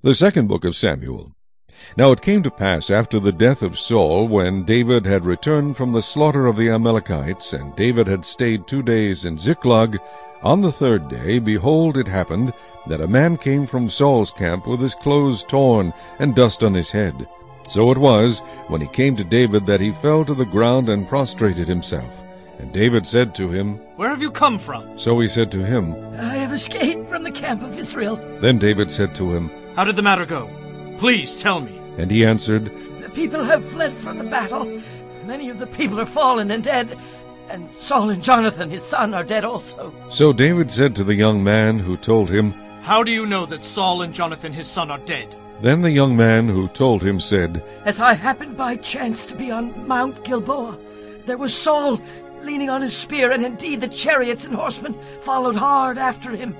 The second book of Samuel. Now it came to pass after the death of Saul, when David had returned from the slaughter of the Amalekites, and David had stayed 2 days in Ziklag, on the third day, behold, it happened that a man came from Saul's camp with his clothes torn and dust on his head. So it was, when he came to David, that he fell to the ground and prostrated himself. And David said to him, "Where have you come from?" So he said to him, "I have escaped from the camp of Israel." Then David said to him, "How did the matter go? Please tell me." And he answered, "The people have fled from the battle. Many of the people are fallen and dead, and Saul and Jonathan his son are dead also." So David said to the young man who told him, "How do you know that Saul and Jonathan his son are dead?" Then the young man who told him said, "As I happened by chance to be on Mount Gilboa, there was Saul leaning on his spear, and indeed the chariots and horsemen followed hard after him.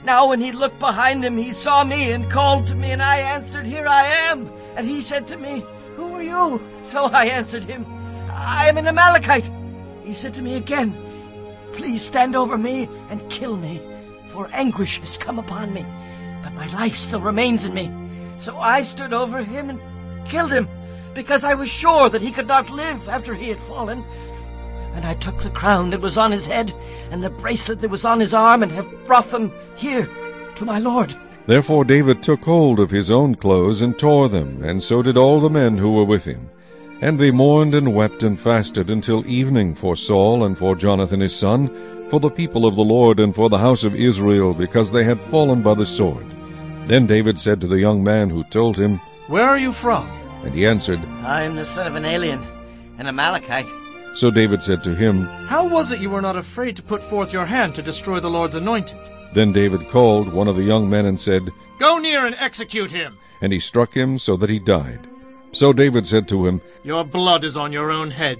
Now when he looked behind him, he saw me and called to me, and I answered, 'Here I am.' And he said to me, 'Who are you?' So I answered him, 'I am an Amalekite.' He said to me again, 'Please stand over me and kill me, for anguish has come upon me, but my life still remains in me.' So I stood over him and killed him, because I was sure that he could not live after he had fallen. And I took the crown that was on his head and the bracelet that was on his arm, and have brought them here to my lord." Therefore David took hold of his own clothes and tore them, and so did all the men who were with him. And they mourned and wept and fasted until evening for Saul and for Jonathan his son, for the people of the Lord and for the house of Israel, because they had fallen by the sword. Then David said to the young man who told him, "Where are you from?" And he answered, "I am the son of an alien, an Amalekite." So David said to him, "How was it you were not afraid to put forth your hand to destroy the Lord's anointed?" Then David called one of the young men and said, "Go near and execute him." And he struck him so that he died. So David said to him, "Your blood is on your own head,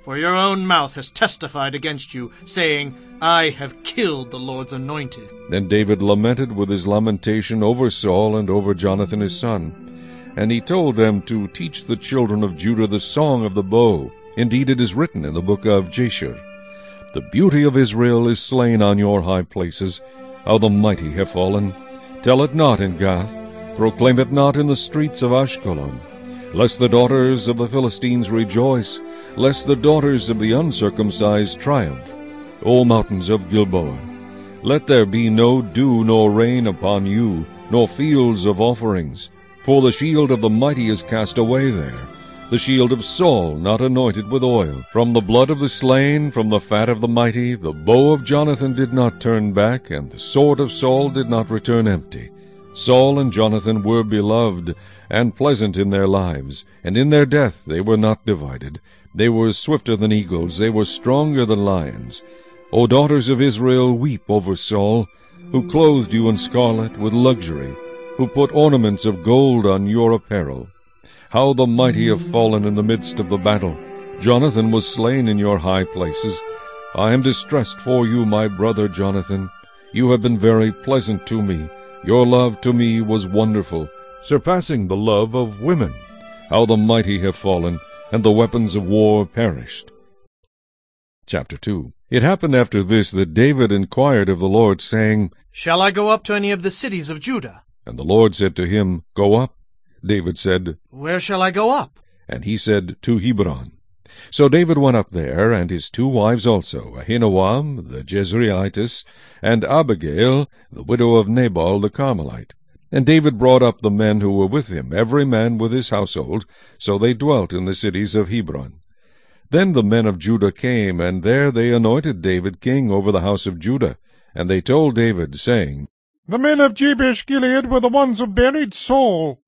for your own mouth has testified against you, saying, 'I have killed the Lord's anointed.'" Then David lamented with his lamentation over Saul and over Jonathan his son. And he told them to teach the children of Judah the song of the bow. Indeed, it is written in the book of Jasher, "The beauty of Israel is slain on your high places. How the mighty have fallen! Tell it not in Gath, proclaim it not in the streets of Ashkelon. Lest the daughters of the Philistines rejoice, lest the daughters of the uncircumcised triumph. O mountains of Gilboa, let there be no dew nor rain upon you, nor fields of offerings. For the shield of the mighty is cast away there, the shield of Saul not anointed with oil. From the blood of the slain, from the fat of the mighty, the bow of Jonathan did not turn back, and the sword of Saul did not return empty. Saul and Jonathan were beloved, and pleasant in their lives, and in their death they were not divided. They were swifter than eagles, they were stronger than lions. O daughters of Israel, weep over Saul, who clothed you in scarlet with luxury, who put ornaments of gold on your apparel. How the mighty have fallen in the midst of the battle! Jonathan was slain in your high places. I am distressed for you, my brother Jonathan. You have been very pleasant to me. Your love to me was wonderful, surpassing the love of women. How the mighty have fallen, and the weapons of war perished." Chapter 2. It happened after this that David inquired of the Lord, saying, "Shall I go up to any of the cities of Judah?" And the Lord said to him, "Go up." David said, "Where shall I go up?" And he said, "To Hebron." So David went up there, and his 2 wives also, Ahinoam the Jezreelitess, and Abigail, the widow of Nabal the Carmelite. And David brought up the men who were with him, every man with his household, so they dwelt in the cities of Hebron. Then the men of Judah came, and there they anointed David king over the house of Judah. And they told David, saying, "The men of Jabesh-Gilead were the ones who buried Saul."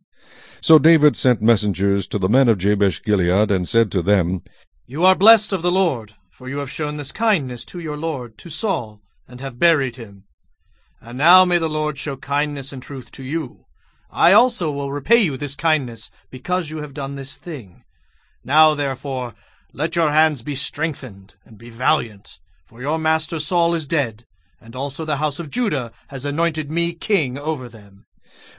So David sent messengers to the men of Jabesh-Gilead, and said to them, "You are blessed of the Lord, for you have shown this kindness to your lord, to Saul, and have buried him. And now may the Lord show kindness and truth to you. I also will repay you this kindness, because you have done this thing. Now, therefore, let your hands be strengthened, and be valiant, for your master Saul is dead, and also the house of Judah has anointed me king over them."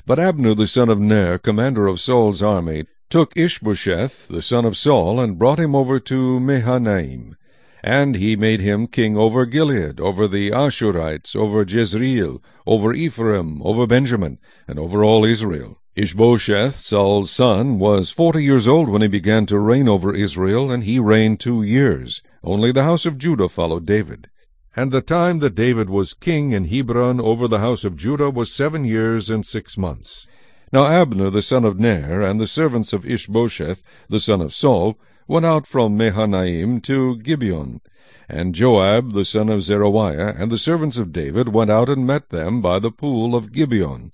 But Abner the son of Ner, commander of Saul's army, took Ishbosheth the son of Saul, and brought him over to Mahanaim. And he made him king over Gilead, over the Ashurites, over Jezreel, over Ephraim, over Benjamin, and over all Israel. Ishbosheth, Saul's son, was 40 years old when he began to reign over Israel, and he reigned 2 years. Only the house of Judah followed David. And the time that David was king in Hebron over the house of Judah was 7 years and 6 months. Now Abner the son of Ner, and the servants of Ishbosheth the son of Saul, went out from Mahanaim to Gibeon. And Joab the son of Zeruiah, and the servants of David, went out and met them by the pool of Gibeon.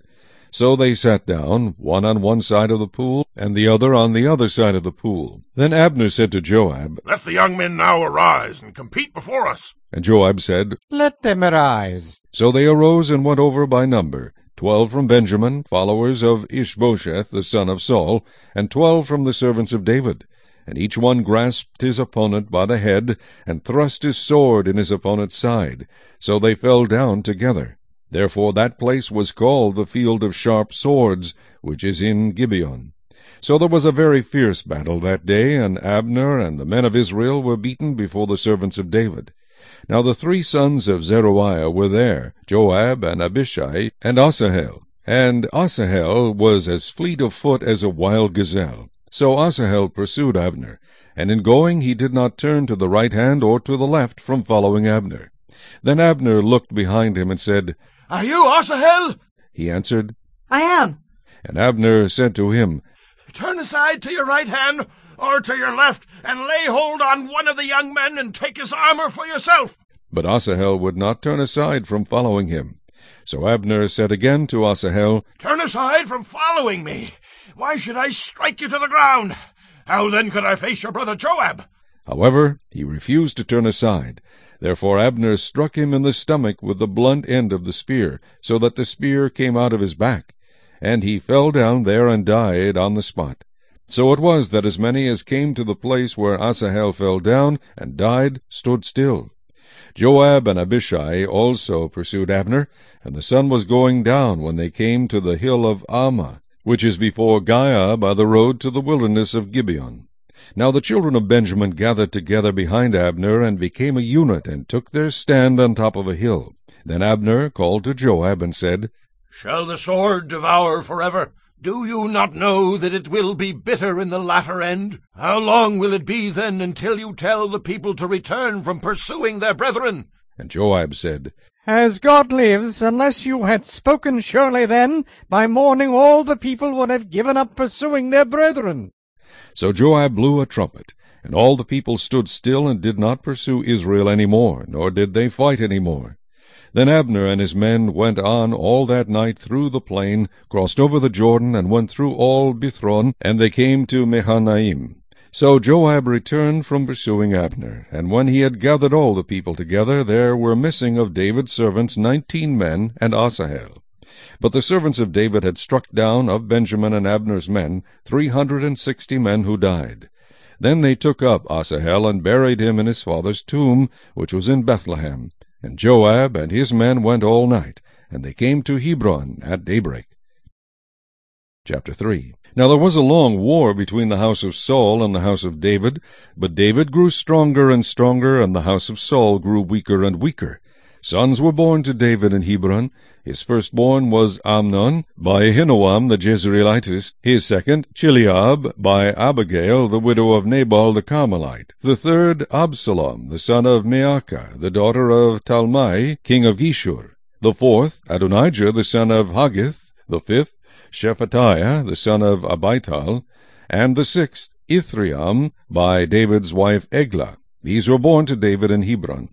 So they sat down, one on one side of the pool, and the other on the other side of the pool. Then Abner said to Joab, Let the young men now arise and compete before us. And Joab said, Let them arise. So they arose and went over by number, 12 from Benjamin, followers of Ishbosheth the son of Saul, and 12 from the servants of David. And each one grasped his opponent by the head, and thrust his sword in his opponent's side. So they fell down together. Therefore that place was called the field of sharp swords, which is in Gibeon. So there was a very fierce battle that day, and Abner and the men of Israel were beaten before the servants of David. Now the 3 sons of Zeruiah were there, Joab, and Abishai, and Asahel. And Asahel was as fleet of foot as a wild gazelle. So Asahel pursued Abner, and in going he did not turn to the right hand or to the left from following Abner. Then Abner looked behind him and said, Are you Asahel? He answered, I am. And Abner said to him, Turn aside to your right hand or to your left, and lay hold on one of the young men and take his armor for yourself. But Asahel would not turn aside from following him. So Abner said again to Asahel, Turn aside from following me. Why should I strike you to the ground? How then could I face your brother Joab? However, he refused to turn aside. Therefore Abner struck him in the stomach with the blunt end of the spear, so that the spear came out of his back. And he fell down there and died on the spot. So it was that as many as came to the place where Asahel fell down and died stood still. Joab and Abishai also pursued Abner, and the sun was going down when they came to the hill of Ammah, which is before Giah by the road to the wilderness of Gibeon. Now the children of Benjamin gathered together behind Abner, and became a unit, and took their stand on top of a hill. Then Abner called to Joab, and said, Shall the sword devour forever? Do you not know that it will be bitter in the latter end? How long will it be then until you tell the people to return from pursuing their brethren? And Joab said, As God lives, unless you had spoken surely then, by morning all the people would have given up pursuing their brethren. So Joab blew a trumpet, and all the people stood still and did not pursue Israel any more, nor did they fight any more. Then Abner and his men went on all that night through the plain, crossed over the Jordan, and went through all Bithron, and they came to Mahanaim. So Joab returned from pursuing Abner, and when he had gathered all the people together, there were missing of David's servants 19 men and Asahel. But the servants of David had struck down of Benjamin and Abner's men 360 men who died. Then they took up Asahel and buried him in his father's tomb, which was in Bethlehem. And Joab and his men went all night, and they came to Hebron at daybreak. Chapter 3. Now there was a long war between the house of Saul and the house of David, but David grew stronger and stronger, and the house of Saul grew weaker and weaker. Sons were born to David in Hebron. His firstborn was Amnon, by Ahinoam the Jezreelitess. His second, Chileab, by Abigail, the widow of Nabal the Carmelite. The third, Absalom, the son of Maacah, the daughter of Talmai, king of Geshur. The fourth, Adonijah, the son of Haggith. The fifth, Shephatiah, the son of Abital. And the sixth, Ithream, by David's wife Eglah. These were born to David in Hebron.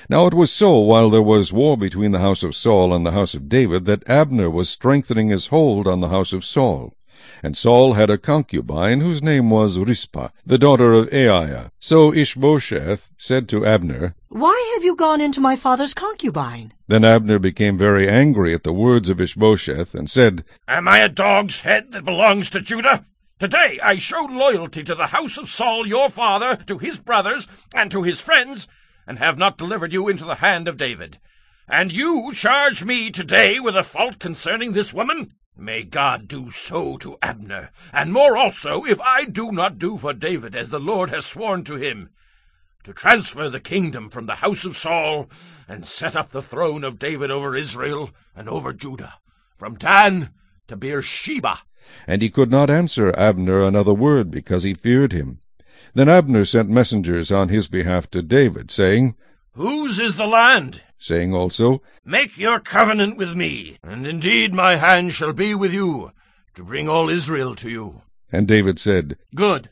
Now it was so, while there was war between the house of Saul and the house of David, that Abner was strengthening his hold on the house of Saul. And Saul had a concubine, whose name was Rizpah, the daughter of Aiah. So Ishbosheth said to Abner, Why have you gone into my father's concubine? Then Abner became very angry at the words of Ishbosheth, and said, Am I a dog's head that belongs to Judah? Today I showed loyalty to the house of Saul your father, to his brothers, and to his friends, and have not delivered you into the hand of David. And you charge me today with a fault concerning this woman? May God do so to Abner, and more also, if I do not do for David as the Lord has sworn to him, to transfer the kingdom from the house of Saul, and set up the throne of David over Israel and over Judah, from Dan to Beersheba. And he could not answer Abner another word, because he feared him. Then Abner sent messengers on his behalf to David, saying, Whose is the land? Saying also, Make your covenant with me, and indeed my hand shall be with you, to bring all Israel to you. And David said, Good.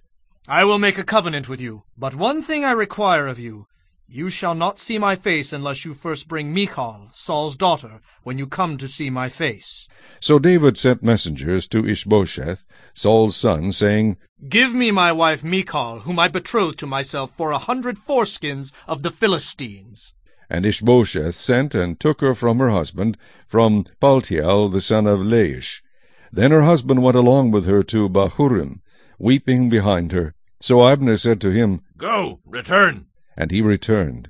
I will make a covenant with you. But one thing I require of you. You shall not see my face unless you first bring Michal, Saul's daughter, when you come to see my face. So David sent messengers to Ishbosheth, Saul's son, saying, Give me my wife Michal, whom I betrothed to myself, for 100 foreskins of the Philistines. And Ishbosheth sent and took her from her husband, from Paltiel the son of Laish. Then her husband went along with her to Bahurim, weeping behind her. So Abner said to him, Go, return. And he returned.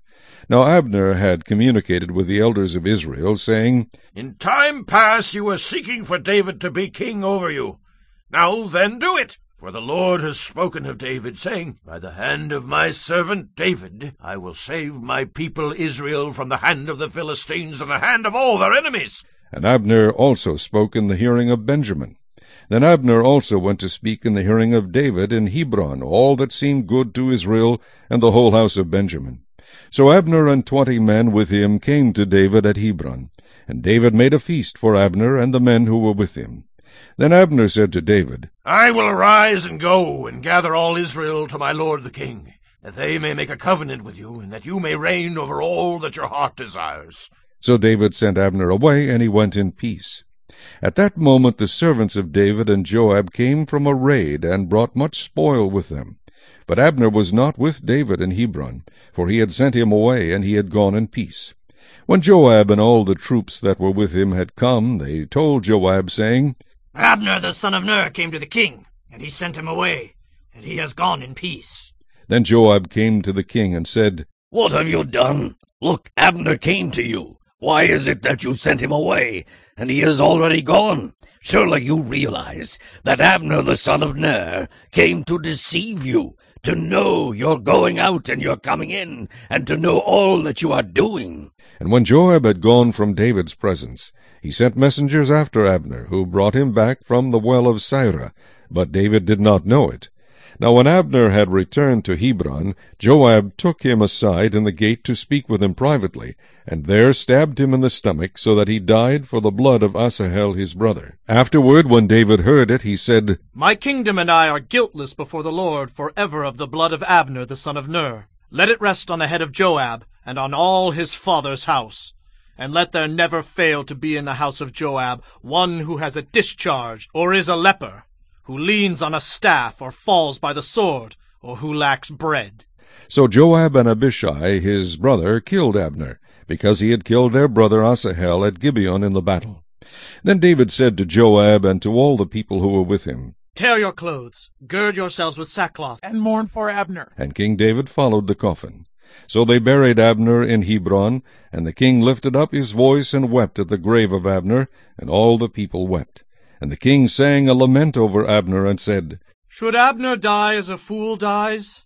Now Abner had communicated with the elders of Israel, saying, In time past you were seeking for David to be king over you. Now then do it. For the Lord has spoken of David, saying, By the hand of my servant David I will save my people Israel from the hand of the Philistines and the hand of all their enemies. And Abner also spoke in the hearing of Benjamin. Then Abner also went to speak in the hearing of David in Hebron all that seemed good to Israel and the whole house of Benjamin. So Abner and 20 men with him came to David at Hebron. And David made a feast for Abner and the men who were with him. Then Abner said to David, I will arise and go and gather all Israel to my lord the king, that they may make a covenant with you, and that you may reign over all that your heart desires. So David sent Abner away, and he went in peace. At that moment the servants of David and Joab came from a raid, and brought much spoil with them. But Abner was not with David in Hebron, for he had sent him away, and he had gone in peace. When Joab and all the troops that were with him had come, they told Joab, saying, Abner the son of Ner came to the king, and he sent him away, and he has gone in peace. Then Joab came to the king and said, What have you done? Look, Abner came to you. Why is it that you sent him away, and he is already gone? Surely you realize that Abner the son of Ner came to deceive you, to know you're going out and you're coming in, and to know all that you are doing. And when Joab had gone from David's presence, he sent messengers after Abner, who brought him back from the well of Sirah, but David did not know it. Now when Abner had returned to Hebron, Joab took him aside in the gate to speak with him privately, and there stabbed him in the stomach, so that he died for the blood of Asahel his brother. Afterward, when David heard it, he said, My kingdom and I are guiltless before the Lord forever of the blood of Abner the son of Ner. Let it rest on the head of Joab, and on all his father's house. And let there never fail to be in the house of Joab one who has a discharge, or is a leper, who leans on a staff, or falls by the sword, or who lacks bread. So Joab and Abishai his brother killed Abner, because he had killed their brother Asahel at Gibeon in the battle. Then David said to Joab and to all the people who were with him, Tear your clothes, gird yourselves with sackcloth, And mourn for Abner. And King David followed the coffin. So they buried Abner in Hebron, and the king lifted up his voice and wept at the grave of Abner, and all the people wept. And the king sang a lament over Abner, and said, Should Abner die as a fool dies?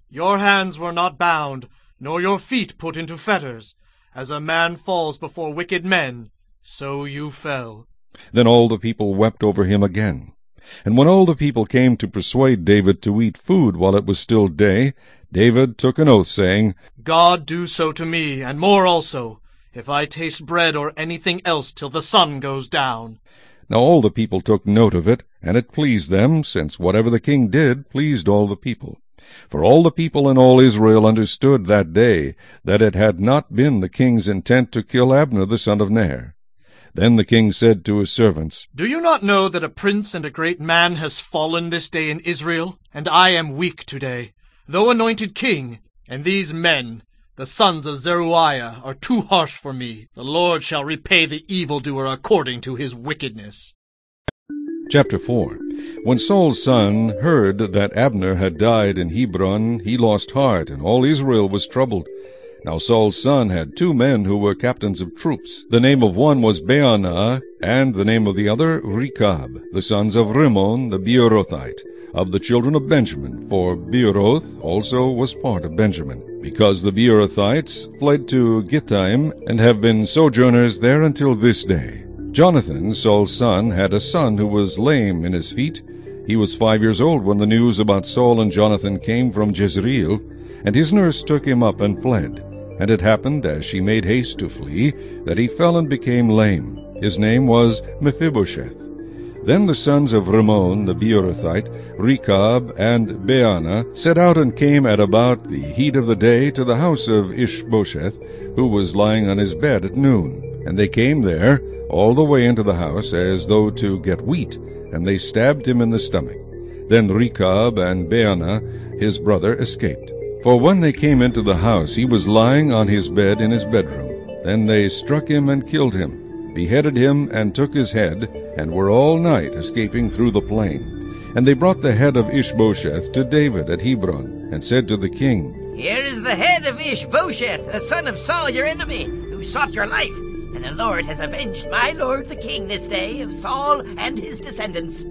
Your hands were not bound, nor your feet put into fetters. As a man falls before wicked men, so you fell. Then all the people wept over him again. And when all the people came to persuade David to eat food while it was still day, David took an oath, saying, God do so to me, and more also, if I taste bread or anything else till the sun goes down. Now all the people took note of it, and it pleased them, since whatever the king did pleased all the people. For all the people in all Israel understood that day that it had not been the king's intent to kill Abner the son of Ner. Then the king said to his servants, Do you not know that a prince and a great man has fallen this day in Israel? And I am weak today, though anointed king. And these men, the sons of Zeruiah, are too harsh for me. The Lord shall repay the evildoer according to his wickedness. Chapter 4. When Saul's son heard that Abner had died in Hebron, he lost heart, and all Israel was troubled. Now Saul's son had 2 men who were captains of troops. The name of one was Baanah, and the name of the other Rechab, the sons of Rimmon the Beerothite, of the children of Benjamin, for Beeroth also was part of Benjamin, because the Beerothites fled to Gittaim, and have been sojourners there until this day. Jonathan, Saul's son, had a son who was lame in his feet. He was 5 years old when the news about Saul and Jonathan came from Jezreel, and his nurse took him up and fled. And it happened, as she made haste to flee, that he fell and became lame. His name was Mephibosheth. Then the sons of Rimmon the Beerothite, Rechab and Baanah, set out and came at about the heat of the day to the house of Ishbosheth, who was lying on his bed at noon. And they came there all the way into the house, as though to get wheat, and they stabbed him in the stomach. Then Rechab and Baanah, his brother, escaped. For when they came into the house, he was lying on his bed in his bedroom. Then they struck him and killed him, beheaded him, and took his head, and were all night escaping through the plain. And they brought the head of Ishbosheth to David at Hebron, and said to the king, Here is the head of Ishbosheth, the son of Saul your enemy, who sought your life. And the Lord has avenged my lord the king this day of Saul and his descendants.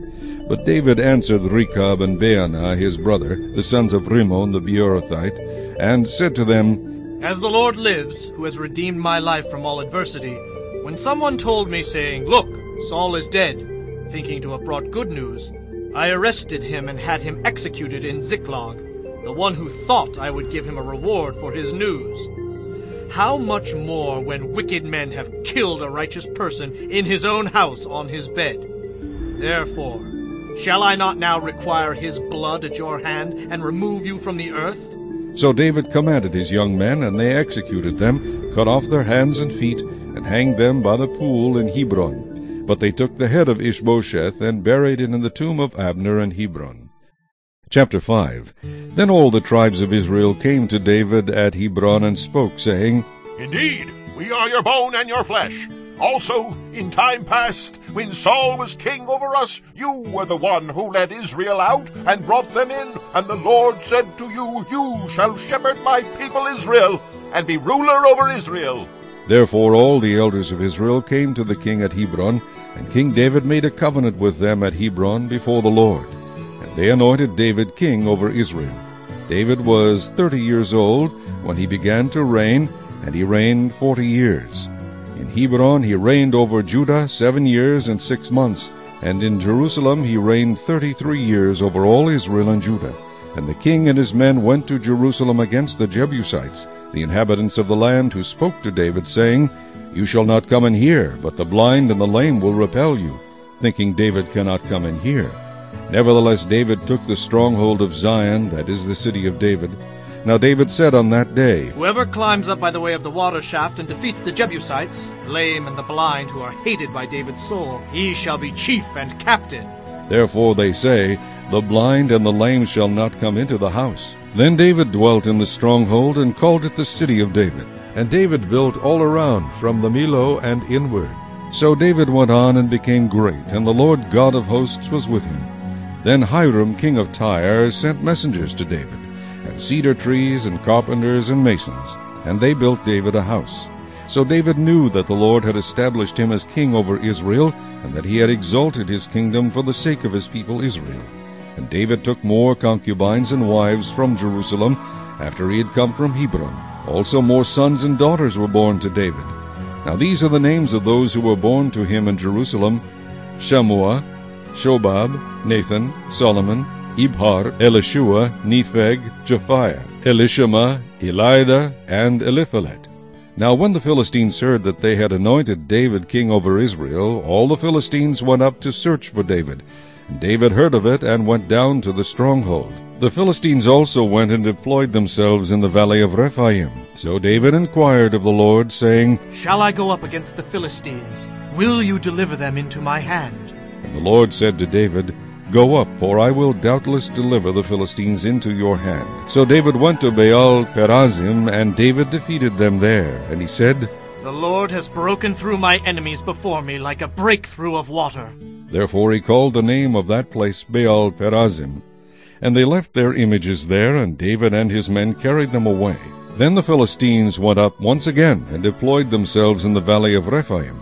But David answered Rechab and Baanah his brother, the sons of Rimmon the Beerothite, and said to them, As the Lord lives, who has redeemed my life from all adversity, when someone told me, saying, Look, Saul is dead, thinking to have brought good news, I arrested him and had him executed in Ziklag, the one who thought I would give him a reward for his news. How much more when wicked men have killed a righteous person in his own house on his bed? Therefore, shall I not now require his blood at your hand and remove you from the earth? So David commanded his young men, and they executed them, cut off their hands and feet, and hanged them by the pool in Hebron. But they took the head of Ishbosheth and buried it in the tomb of Abner in Hebron. Chapter 5. Then all the tribes of Israel came to David at Hebron and spoke, saying, Indeed, we are your bone and your flesh. Also, in time past, when Saul was king over us, you were the one who led Israel out and brought them in, and the Lord said to you, You shall shepherd my people Israel, and be ruler over Israel. Therefore all the elders of Israel came to the king at Hebron, and King David made a covenant with them at Hebron before the Lord. And they anointed David king over Israel. David was 30 years old when he began to reign, and he reigned 40 years. In Hebron he reigned over Judah 7 years and 6 months, and in Jerusalem he reigned 33 years over all Israel and Judah. And the king and his men went to Jerusalem against the Jebusites, the inhabitants of the land, who spoke to David, saying, You shall not come in here, but the blind and the lame will repel you, thinking David cannot come in here. Nevertheless David took the stronghold of Zion, that is the city of David. Now David said on that day, Whoever climbs up by the way of the water shaft and defeats the Jebusites, the lame and the blind, who are hated by David's soul, he shall be chief and captain. Therefore they say, The blind and the lame shall not come into the house. Then David dwelt in the stronghold, and called it the city of David. And David built all around, from the Millo and inward. So David went on and became great, and the Lord God of hosts was with him. Then Hiram king of Tyre sent messengers to David, and cedar trees, and carpenters, and masons, and they built David a house. So David knew that the Lord had established him as king over Israel, and that he had exalted his kingdom for the sake of his people Israel. And David took more concubines and wives from Jerusalem, after he had come from Hebron. Also more sons and daughters were born to David. Now these are the names of those who were born to him in Jerusalem: Shammua, Shobab, Nathan, Solomon, Ibhar, Elishua, Nepheg, Japhiah, Elishama, Elida, and Eliphalet. Now when the Philistines heard that they had anointed David king over Israel, all the Philistines went up to search for David. And David heard of it, and went down to the stronghold. The Philistines also went and deployed themselves in the valley of Rephaim. So David inquired of the Lord, saying, Shall I go up against the Philistines? Will you deliver them into my hand? And the Lord said to David, Go up, for I will doubtless deliver the Philistines into your hand. So David went to Baal-perazim, and David defeated them there. And he said, The Lord has broken through my enemies before me like a breakthrough of water. Therefore he called the name of that place Baal-perazim. And they left their images there, and David and his men carried them away. Then the Philistines went up once again, and deployed themselves in the valley of Rephaim.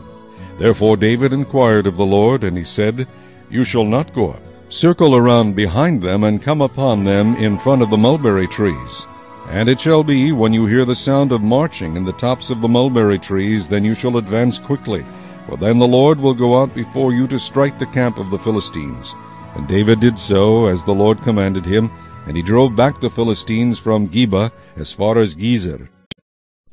Therefore David inquired of the Lord, and he said, You shall not go up. Circle around behind them, and come upon them in front of the mulberry trees. And it shall be, when you hear the sound of marching in the tops of the mulberry trees, then you shall advance quickly, for then the Lord will go out before you to strike the camp of the Philistines. And David did so, as the Lord commanded him, and he drove back the Philistines from Geba as far as Gezer.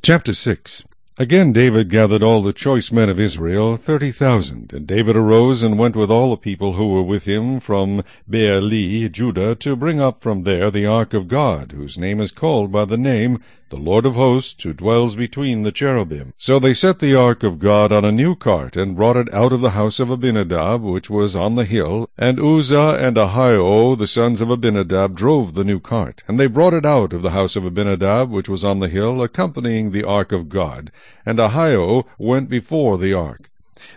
Chapter 6. Again David gathered all the choice men of Israel, 30,000. And David arose and went with all the people who were with him from Baali, Judah, to bring up from there the ark of God, whose name is called by the name, the Lord of hosts, who dwells between the cherubim. So they set the ark of God on a new cart, and brought it out of the house of Abinadab, which was on the hill. And Uzzah and Ahio, the sons of Abinadab, drove the new cart. And they brought it out of the house of Abinadab, which was on the hill, accompanying the ark of God. And Ahio went before the ark.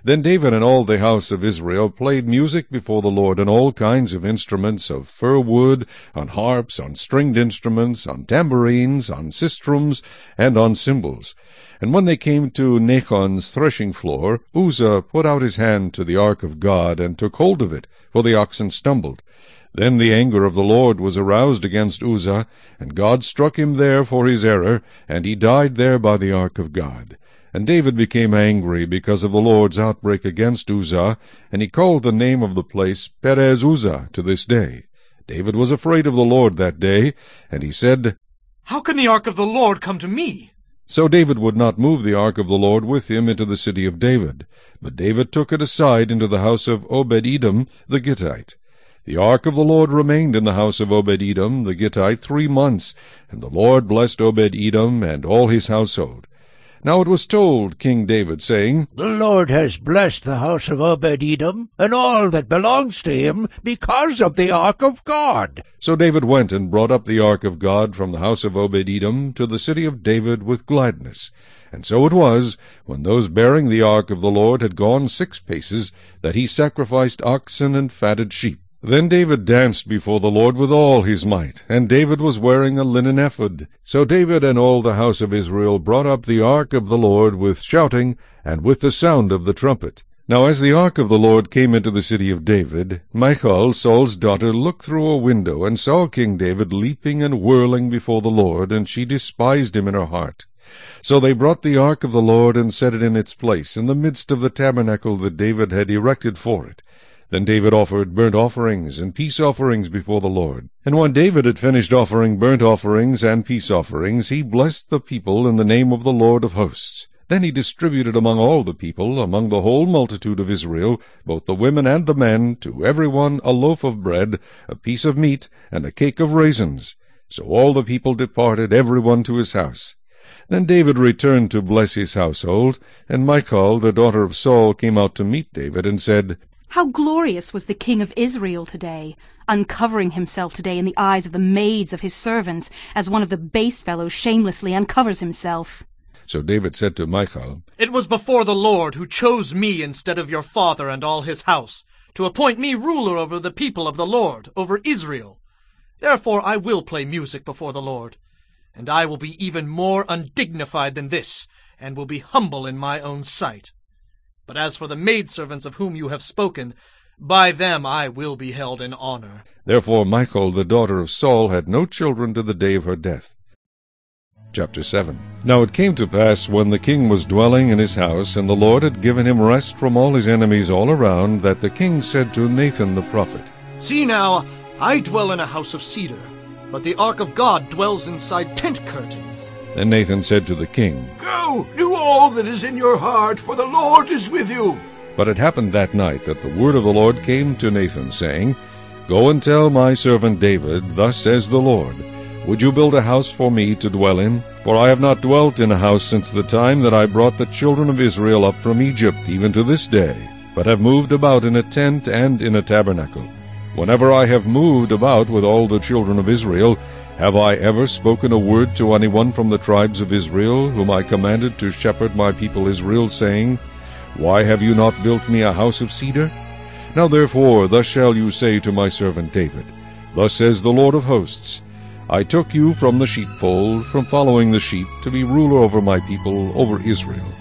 Then David and all the house of Israel played music before the Lord on all kinds of instruments of fir wood, on harps, on stringed instruments, on tambourines, on sistrums, and on cymbals. And when they came to Nachon's threshing floor, Uzzah put out his hand to the ark of God, and took hold of it, for the oxen stumbled. Then the anger of the Lord was aroused against Uzzah, and God struck him there for his error, and he died there by the ark of God. And David became angry because of the Lord's outbreak against Uzzah, and he called the name of the place Perez Uzzah to this day. David was afraid of the Lord that day, and he said, "How can the ark of the Lord come to me?" So David would not move the ark of the Lord with him into the city of David, but David took it aside into the house of Obed-Edom the Gittite. The ark of the Lord remained in the house of Obed-Edom the Gittite 3 months, and the Lord blessed Obed-Edom and all his household. Now it was told King David, saying, The Lord has blessed the house of Obed-Edom, and all that belongs to him, because of the ark of God. So David went and brought up the ark of God from the house of Obed-Edom to the city of David with gladness. And so it was, when those bearing the ark of the Lord had gone 6 paces, that he sacrificed oxen and fatted sheep. Then David danced before the Lord with all his might, and David was wearing a linen ephod. So David and all the house of Israel brought up the ark of the Lord with shouting, and with the sound of the trumpet. Now as the ark of the Lord came into the city of David, Michal, Saul's daughter, looked through a window, and saw King David leaping and whirling before the Lord, and she despised him in her heart. So they brought the ark of the Lord, and set it in its place, in the midst of the tabernacle that David had erected for it. Then David offered burnt offerings and peace offerings before the Lord. And when David had finished offering burnt offerings and peace offerings, he blessed the people in the name of the Lord of hosts. Then he distributed among all the people, among the whole multitude of Israel, both the women and the men, to every one a loaf of bread, a piece of meat, and a cake of raisins. So all the people departed, every one to his house. Then David returned to bless his household, and Michal, the daughter of Saul, came out to meet David, and said, How glorious was the king of Israel today, uncovering himself today in the eyes of the maids of his servants, as one of the base fellows shamelessly uncovers himself. So David said to Michal, It was before the Lord who chose me instead of your father and all his house, to appoint me ruler over the people of the Lord, over Israel. Therefore I will play music before the Lord, and I will be even more undignified than this, and will be humble in my own sight. But as for the maidservants of whom you have spoken, by them I will be held in honor. Therefore Michal, the daughter of Saul, had no children to the day of her death. Chapter 7. Now it came to pass, when the king was dwelling in his house, and the Lord had given him rest from all his enemies all around, that the king said to Nathan the prophet, See now, I dwell in a house of cedar, but the ark of God dwells inside tent curtains. Then Nathan said to the king, Go, do all that is in your heart, for the Lord is with you. But it happened that night that the word of the Lord came to Nathan, saying, Go and tell my servant David, Thus says the Lord, Would you build a house for me to dwell in? For I have not dwelt in a house since the time that I brought the children of Israel up from Egypt, even to this day, but have moved about in a tent and in a tabernacle. Whenever I have moved about with all the children of Israel, have I ever spoken a word to anyone from the tribes of Israel, whom I commanded to shepherd my people Israel, saying, Why have you not built me a house of cedar? Now therefore thus shall you say to my servant David, Thus says the Lord of hosts, I took you from the sheepfold, from following the sheep, to be ruler over my people, over Israel.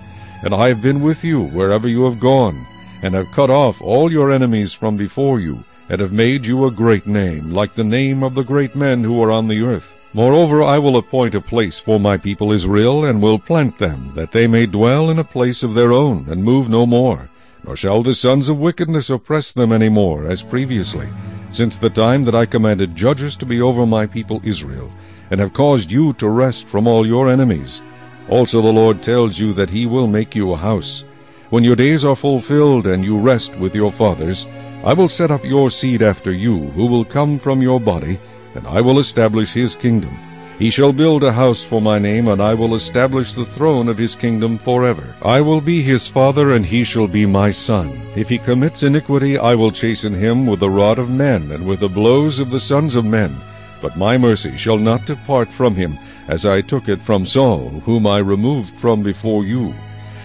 And I have been with you wherever you have gone, and have cut off all your enemies from before you, and have made you a great name, like the name of the great men who are on the earth. Moreover, I will appoint a place for my people Israel, and will plant them, that they may dwell in a place of their own, and move no more. Nor shall the sons of wickedness oppress them any more, as previously, since the time that I commanded judges to be over my people Israel, and have caused you to rest from all your enemies. Also the Lord tells you that he will make you a house. When your days are fulfilled, and you rest with your fathers, I will set up your seed after you, who will come from your body, and I will establish his kingdom. He shall build a house for my name, and I will establish the throne of his kingdom forever. I will be his father, and he shall be my son. If he commits iniquity, I will chasten him with the rod of men, and with the blows of the sons of men. But my mercy shall not depart from him, as I took it from Saul, whom I removed from before you.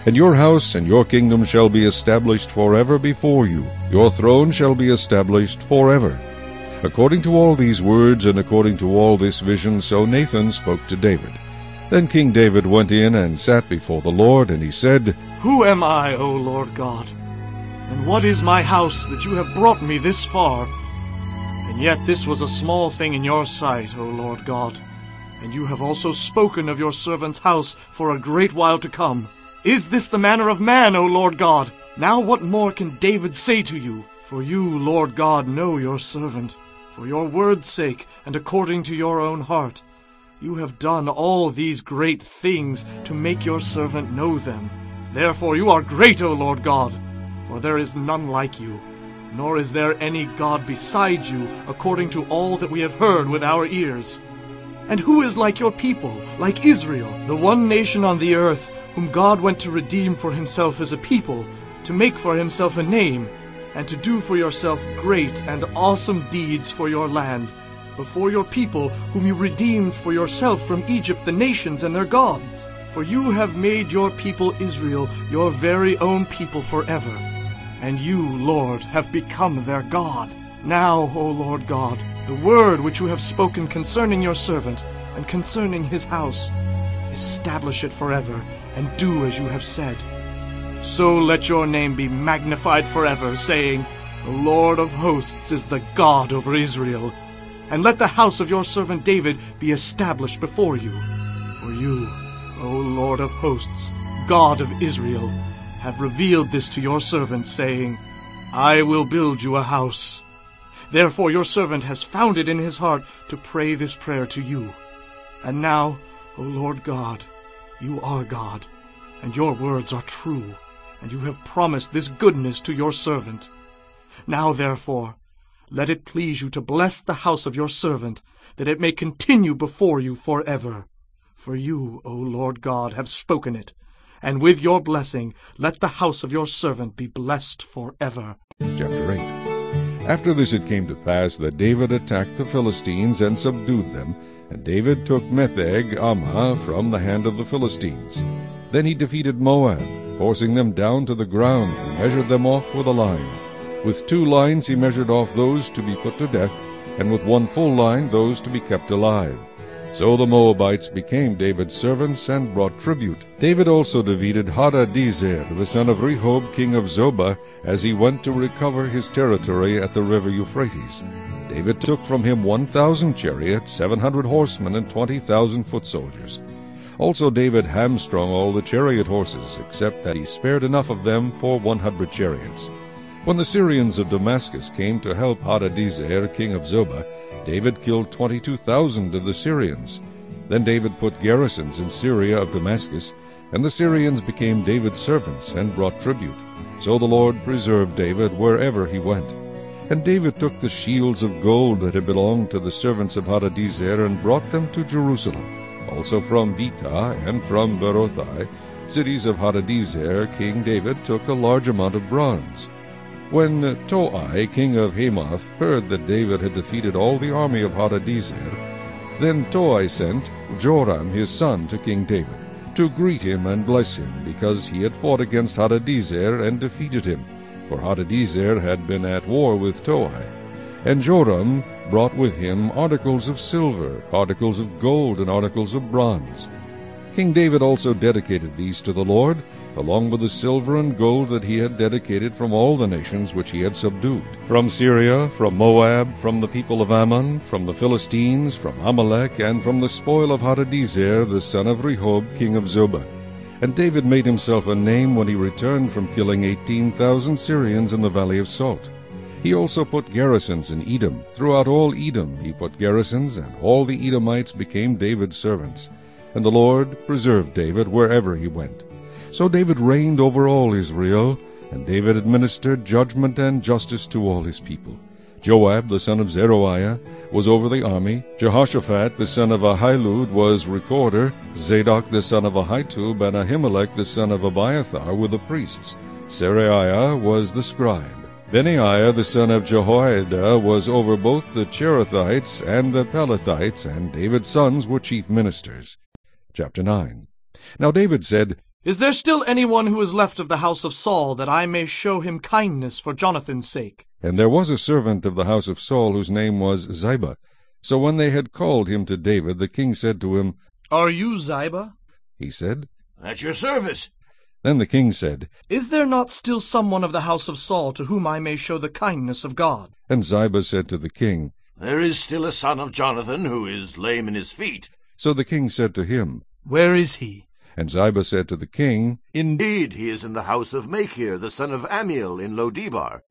And your house and your kingdom shall be established forever before you. Your throne shall be established forever. According to all these words, and according to all this vision, so Nathan spoke to David. Then King David went in and sat before the Lord, and he said, Who am I, O Lord God? And what is my house, that you have brought me this far? And yet this was a small thing in your sight, O Lord God. And you have also spoken of your servant's house for a great while to come. Is this the manner of man, O Lord God? Now what more can David say to you? For you, Lord God, know your servant. For your word's sake, and according to your own heart, you have done all these great things to make your servant know them. Therefore you are great, O Lord God, for there is none like you, nor is there any God beside you, according to all that we have heard with our ears. And who is like your people, like Israel, the one nation on the earth, whom God went to redeem for himself as a people, to make for himself a name, and to do for yourself great and awesome deeds for your land, before your people, whom you redeemed for yourself from Egypt, the nations and their gods? For you have made your people Israel your very own people forever, and you, Lord, have become their God. Now, O Lord God, the word which you have spoken concerning your servant, and concerning his house, establish it forever, and do as you have said. So let your name be magnified forever, saying, The Lord of hosts is the God over Israel. And let the house of your servant David be established before you. For you, O Lord of hosts, God of Israel, have revealed this to your servant, saying, I will build you a house. Therefore your servant has found it in his heart to pray this prayer to you. And now, O Lord God, you are God, and your words are true, and you have promised this goodness to your servant. Now therefore, let it please you to bless the house of your servant, that it may continue before you forever. For you, O Lord God, have spoken it, and with your blessing let the house of your servant be blessed forever. Chapter 8. After this it came to pass that David attacked the Philistines and subdued them, and David took Metheg-Ammah from the hand of the Philistines. Then he defeated Moab, forcing them down to the ground, and measured them off with a line. With 2 lines he measured off those to be put to death, and with 1 full line those to be kept alive. So the Moabites became David's servants, and brought tribute. David also defeated Hadadezer, the son of Rehob, king of Zobah, as he went to recover his territory at the river Euphrates. David took from him 1,000 chariots, 700 horsemen, and 20,000 foot soldiers. Also David hamstrung all the chariot horses, except that he spared enough of them for 100 chariots. When the Syrians of Damascus came to help Hadadezer, king of Zobah, David killed 22,000 of the Syrians. Then David put garrisons in Syria of Damascus, and the Syrians became David's servants, and brought tribute. So the Lord preserved David wherever he went. And David took the shields of gold that had belonged to the servants of Hadadezer, and brought them to Jerusalem. Also from Betah and from Berothai, cities of Hadadezer, King David took a large amount of bronze. When Toi, king of Hamath, heard that David had defeated all the army of Hadadezer, then Toi sent Joram his son to King David, to greet him and bless him, because he had fought against Hadadezer and defeated him, for Hadadezer had been at war with Toi. And Joram brought with him articles of silver, articles of gold, and articles of bronze. King David also dedicated these to the Lord, along with the silver and gold that he had dedicated from all the nations which he had subdued, from Syria, from Moab, from the people of Ammon, from the Philistines, from Amalek, and from the spoil of Hadadezer, the son of Rehob, king of Zobah. And David made himself a name when he returned from killing 18,000 Syrians in the valley of Salt. He also put garrisons in Edom. Throughout all Edom he put garrisons, and all the Edomites became David's servants. And the Lord preserved David wherever he went. So David reigned over all Israel, and David administered judgment and justice to all his people. Joab the son of Zeruiah was over the army. Jehoshaphat the son of Ahilud was recorder. Zadok the son of Ahitub and Ahimelech the son of Abiathar were the priests. Seraiah was the scribe. Benaiah the son of Jehoiada was over both the Cherethites and the Pelethites, and David's sons were chief ministers. Chapter 9. Now David said, Is there still anyone who is left of the house of Saul, that I may show him kindness for Jonathan's sake? And there was a servant of the house of Saul whose name was Ziba. So when they had called him to David, the king said to him, Are you Ziba? He said, At your service. Then the king said, Is there not still someone of the house of Saul to whom I may show the kindness of God? And Ziba said to the king, There is still a son of Jonathan who is lame in his feet. So the king said to him, Where is he? And Ziba said to the king, Indeed, he is in the house of Machir, the son of Amiel, in Lo-debar.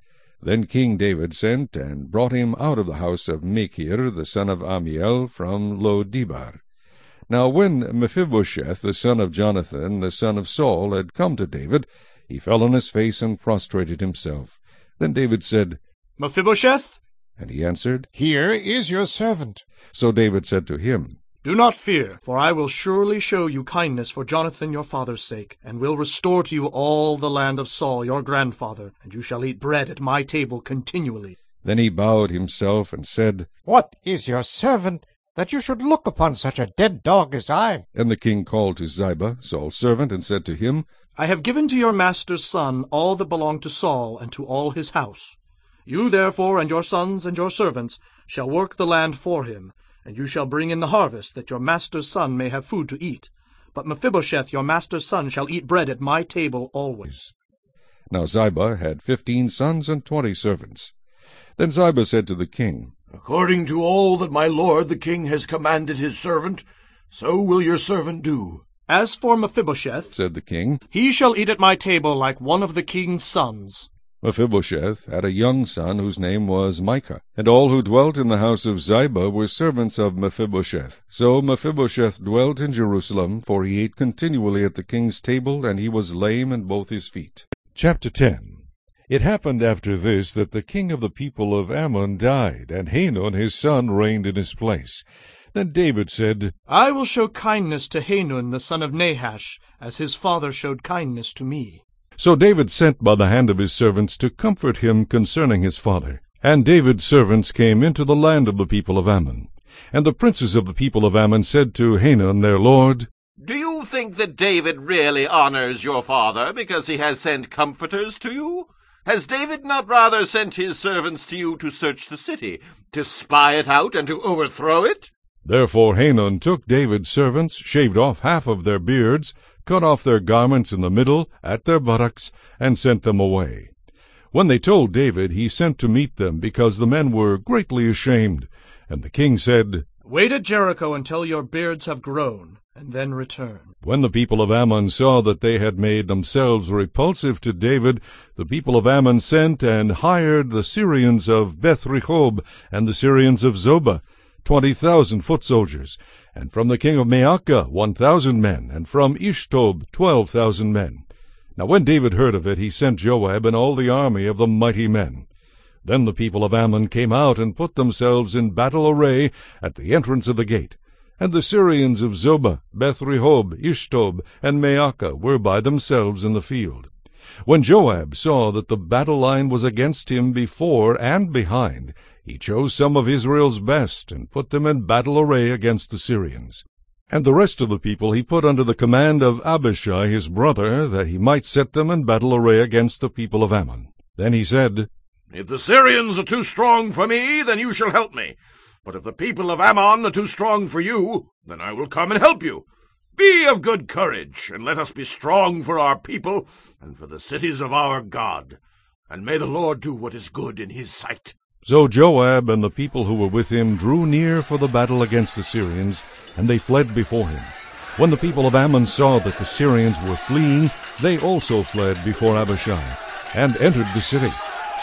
Then King David sent and brought him out of the house of Machir, the son of Amiel, from Lo-debar. Now when Mephibosheth, the son of Jonathan, the son of Saul, had come to David, he fell on his face and prostrated himself. Then David said, Mephibosheth? And he answered, Here is your servant. So David said to him, Do not fear, for I will surely show you kindness for Jonathan your father's sake, and will restore to you all the land of Saul your grandfather, and you shall eat bread at my table continually. Then he bowed himself and said, What is your servant, that you should look upon such a dead dog as I? And the king called to Ziba, Saul's servant, and said to him, I have given to your master's son all that belonged to Saul and to all his house. You therefore and your sons and your servants shall work the land for him, and you shall bring in the harvest, that your master's son may have food to eat. But Mephibosheth your master's son shall eat bread at my table always. Now Ziba had 15 sons and 20 servants. Then Ziba said to the king, According to all that my lord the king has commanded his servant, so will your servant do. As for Mephibosheth, said the king, he shall eat at my table like one of the king's sons. Mephibosheth had a young son whose name was Micah, and all who dwelt in the house of Ziba were servants of Mephibosheth. So Mephibosheth dwelt in Jerusalem, for he ate continually at the king's table, and he was lame in both his feet. Chapter 10. It happened after this that the king of the people of Ammon died, and Hanun his son reigned in his place. Then David said, I will show kindness to Hanun the son of Nahash, as his father showed kindness to me. So David sent by the hand of his servants to comfort him concerning his father. And David's servants came into the land of the people of Ammon. And the princes of the people of Ammon said to Hanun their lord, Do you think that David really honors your father because he has sent comforters to you? Has David not rather sent his servants to you to search the city, to spy it out, and to overthrow it? Therefore Hanun took David's servants, shaved off half of their beards, cut off their garments in the middle, at their buttocks, and sent them away. When they told David, he sent to meet them, because the men were greatly ashamed. And the king said, Wait at Jericho until your beards have grown, and then return. When the people of Ammon saw that they had made themselves repulsive to David, the people of Ammon sent and hired the Syrians of Beth-rehob and the Syrians of Zobah, 20,000 foot soldiers, and from the king of Maacah 1,000 men, and from Ishtob 12,000 men. Now when David heard of it, he sent Joab and all the army of the mighty men. Then the people of Ammon came out and put themselves in battle array at the entrance of the gate. And the Syrians of Zobah, Beth-rehob, Ishtob, and Maacah were by themselves in the field. When Joab saw that the battle line was against him before and behind, he chose some of Israel's best, and put them in battle array against the Syrians. And the rest of the people he put under the command of Abishai his brother, that he might set them in battle array against the people of Ammon. Then he said, If the Syrians are too strong for me, then you shall help me. But if the people of Ammon are too strong for you, then I will come and help you. Be of good courage, and let us be strong for our people and for the cities of our God. And may the Lord do what is good in his sight. So Joab and the people who were with him drew near for the battle against the Syrians, and they fled before him. When the people of Ammon saw that the Syrians were fleeing, they also fled before Abishai, and entered the city.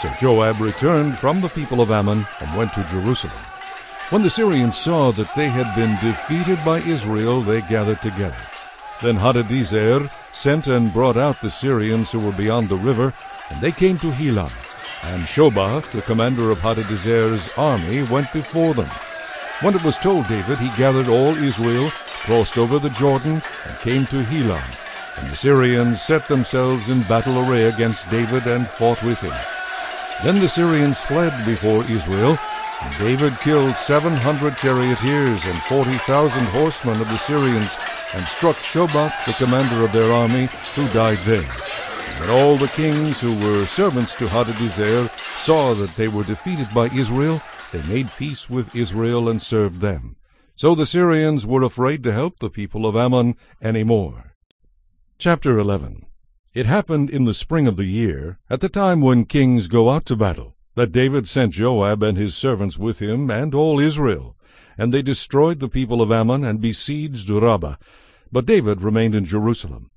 So Joab returned from the people of Ammon and went to Jerusalem. When the Syrians saw that they had been defeated by Israel, they gathered together. Then Hadadezer sent and brought out the Syrians who were beyond the river, and they came to Helam. And Shobach, the commander of Hadadezer's army, went before them. When it was told David, he gathered all Israel, crossed over the Jordan, and came to Helam. And the Syrians set themselves in battle array against David and fought with him. Then the Syrians fled before Israel, and David killed 700 charioteers and 40,000 horsemen of the Syrians, and struck Shobach, the commander of their army, who died there. And when all the kings who were servants to Hadadezer saw that they were defeated by Israel, they made peace with Israel and served them. So the Syrians were afraid to help the people of Ammon any more. Chapter 11. It happened in the spring of the year, at the time when kings go out to battle, that David sent Joab and his servants with him and all Israel. And they destroyed the people of Ammon and besieged Rabbah. But David remained in Jerusalem.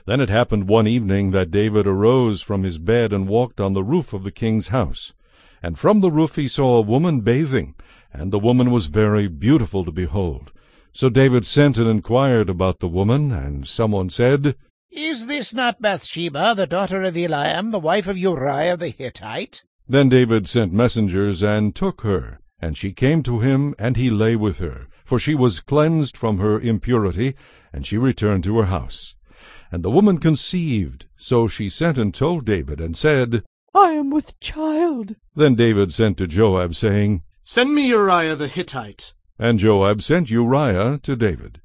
Then it happened one evening that David arose from his bed and walked on the roof of the king's house. And from the roof he saw a woman bathing, and the woman was very beautiful to behold. So David sent and inquired about the woman, and someone said, Is this not Bathsheba, the daughter of Eliam, the wife of Uriah the Hittite? Then David sent messengers and took her, and she came to him, and he lay with her, for she was cleansed from her impurity, and she returned to her house. And the woman conceived, so she sent and told David, and said, I am with child. Then David sent to Joab, saying, Send me Uriah the Hittite. And Joab sent Uriah to David.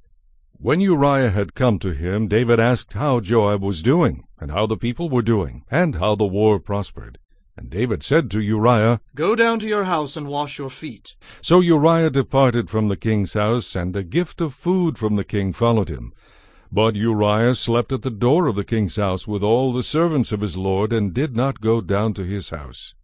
When Uriah had come to him, David asked how Joab was doing, and how the people were doing, and how the war prospered. And David said to Uriah, Go down to your house and wash your feet. So Uriah departed from the king's house, and a gift of food from the king followed him. But Uriah slept at the door of the king's house with all the servants of his lord, and did not go down to his house.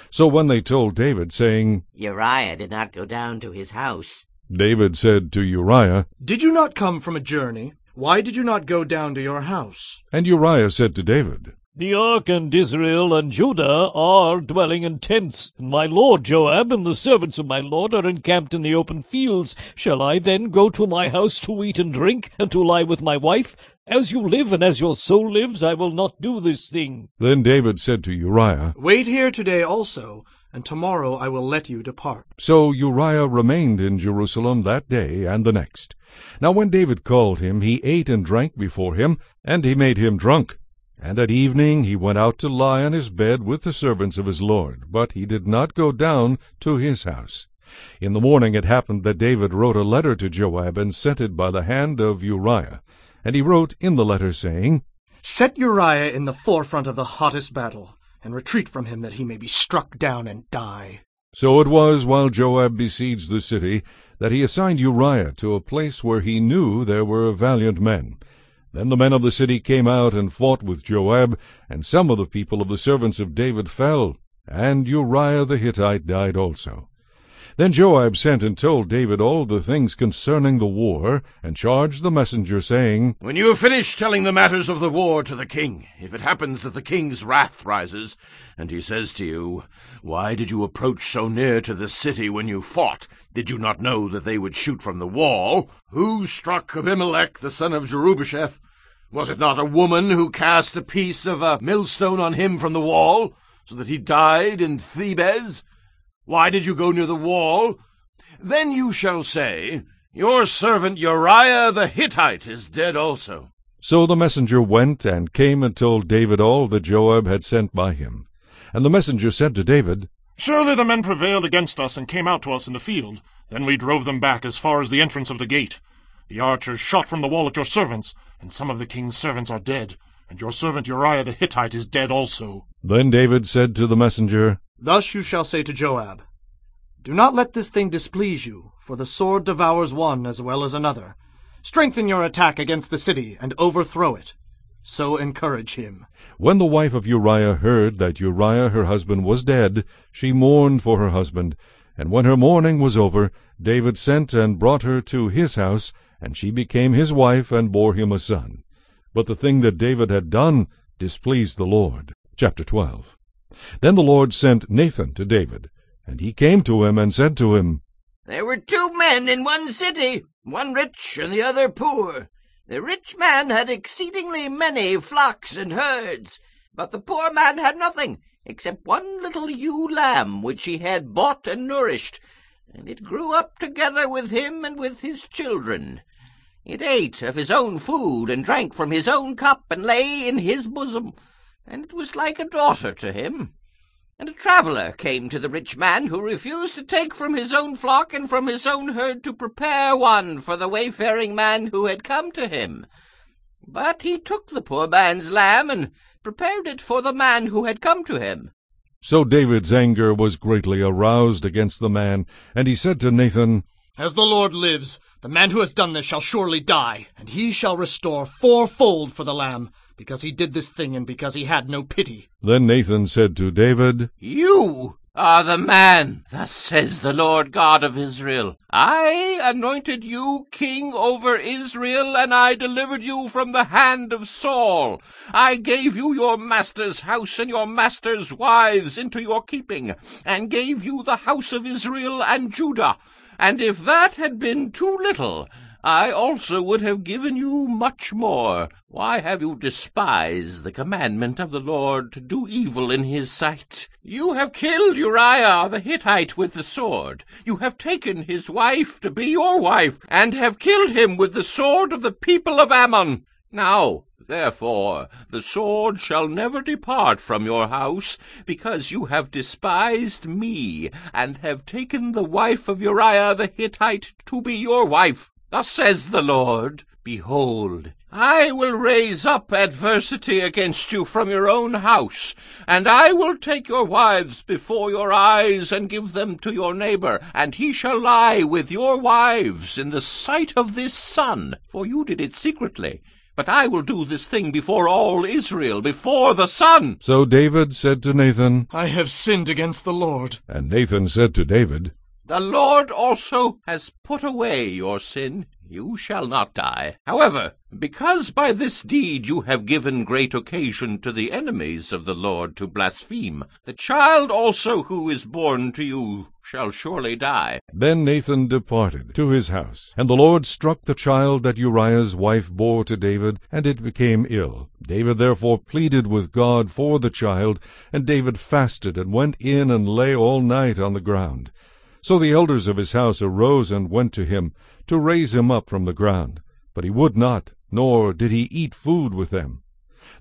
So when they told David, saying, Uriah did not go down to his house, David said to Uriah, Did you not come from a journey? Why did you not go down to your house? And Uriah said to David, The ark and Israel and Judah are dwelling in tents, and my lord Joab and the servants of my lord are encamped in the open fields. Shall I then go to my house to eat and drink, and to lie with my wife? As you live, and as your soul lives, I will not do this thing. Then David said to Uriah, Wait here today also, and tomorrow I will let you depart. So Uriah remained in Jerusalem that day and the next. Now when David called him, he ate and drank before him, and he made him drunk. And at evening he went out to lie on his bed with the servants of his lord, but he did not go down to his house. In the morning it happened that David wrote a letter to Joab, and sent it by the hand of Uriah. And he wrote in the letter, saying, Set Uriah in the forefront of the hottest battle, and retreat from him that he may be struck down and die. So it was, while Joab besieged the city, that he assigned Uriah to a place where he knew there were valiant men. Then the men of the city came out and fought with Joab, and some of the people of the servants of David fell, and Uriah the Hittite died also. Then Joab sent and told David all the things concerning the war, and charged the messenger, saying, When you have finished telling the matters of the war to the king, if it happens that the king's wrath rises, and he says to you, Why did you approach so near to the city when you fought? Did you not know that they would shoot from the wall? Who struck Abimelech the son of Jerubbesheth? Was it not a woman who cast a piece of a millstone on him from the wall, so that he died in Thebez? Why did you go near the wall? Then you shall say, Your servant Uriah the Hittite is dead also. So the messenger went and came and told David all that Joab had sent by him. And the messenger said to David, Surely the men prevailed against us and came out to us in the field. Then we drove them back as far as the entrance of the gate. The archers shot from the wall at your servants, and some of the king's servants are dead, and your servant Uriah the Hittite is dead also. Then David said to the messenger, Thus you shall say to Joab, Do not let this thing displease you, for the sword devours one as well as another. Strengthen your attack against the city, and overthrow it. So encourage him. When the wife of Uriah heard that Uriah her husband was dead, she mourned for her husband. And when her mourning was over, David sent and brought her to his house, and she became his wife, and bore him a son. But the thing that David had done displeased the Lord. Chapter 12. Then the Lord sent Nathan to David, and he came to him and said to him, There were 2 men in one city, one rich and the other poor. The rich man had exceedingly many flocks and herds, but the poor man had nothing, except one little ewe lamb which he had bought and nourished, and it grew up together with him and with his children. It ate of his own food, and drank from his own cup, and lay in his bosom, and it was like a daughter to him. And a traveller came to the rich man, who refused to take from his own flock and from his own herd to prepare one for the wayfaring man who had come to him. But he took the poor man's lamb, and prepared it for the man who had come to him. So David's anger was greatly aroused against the man, and he said to Nathan, As the Lord lives, the man who has done this shall surely die, and he shall restore 4-fold for the lamb, because he did this thing and because he had no pity. Then Nathan said to David, You are the man, thus says the Lord God of Israel. I anointed you king over Israel, and I delivered you from the hand of Saul. I gave you your master's house and your master's wives into your keeping, and gave you the house of Israel and Judah. And if that had been too little, I also would have given you much more. Why have you despised the commandment of the Lord to do evil in his sight? You have killed Uriah the Hittite with the sword. You have taken his wife to be your wife, and have killed him with the sword of the people of Ammon. Now, therefore, the sword shall never depart from your house, because you have despised me, and have taken the wife of Uriah the Hittite to be your wife. Thus says the Lord, Behold, I will raise up adversity against you from your own house, and I will take your wives before your eyes, and give them to your neighbor, and he shall lie with your wives in the sight of this sun, for you did it secretly. But I will do this thing before all Israel, before the sun. So David said to Nathan, I have sinned against the Lord. And Nathan said to David, The Lord also has put away your sin. You shall not die. However, because by this deed you have given great occasion to the enemies of the Lord to blaspheme, the child also who is born to you shall surely die. Then Nathan departed to his house. And the Lord struck the child that Uriah's wife bore to David, and it became ill. David therefore pleaded with God for the child, and David fasted, and went in and lay all night on the ground. So the elders of his house arose and went to him, to raise him up from the ground. But he would not, nor did he eat food with them.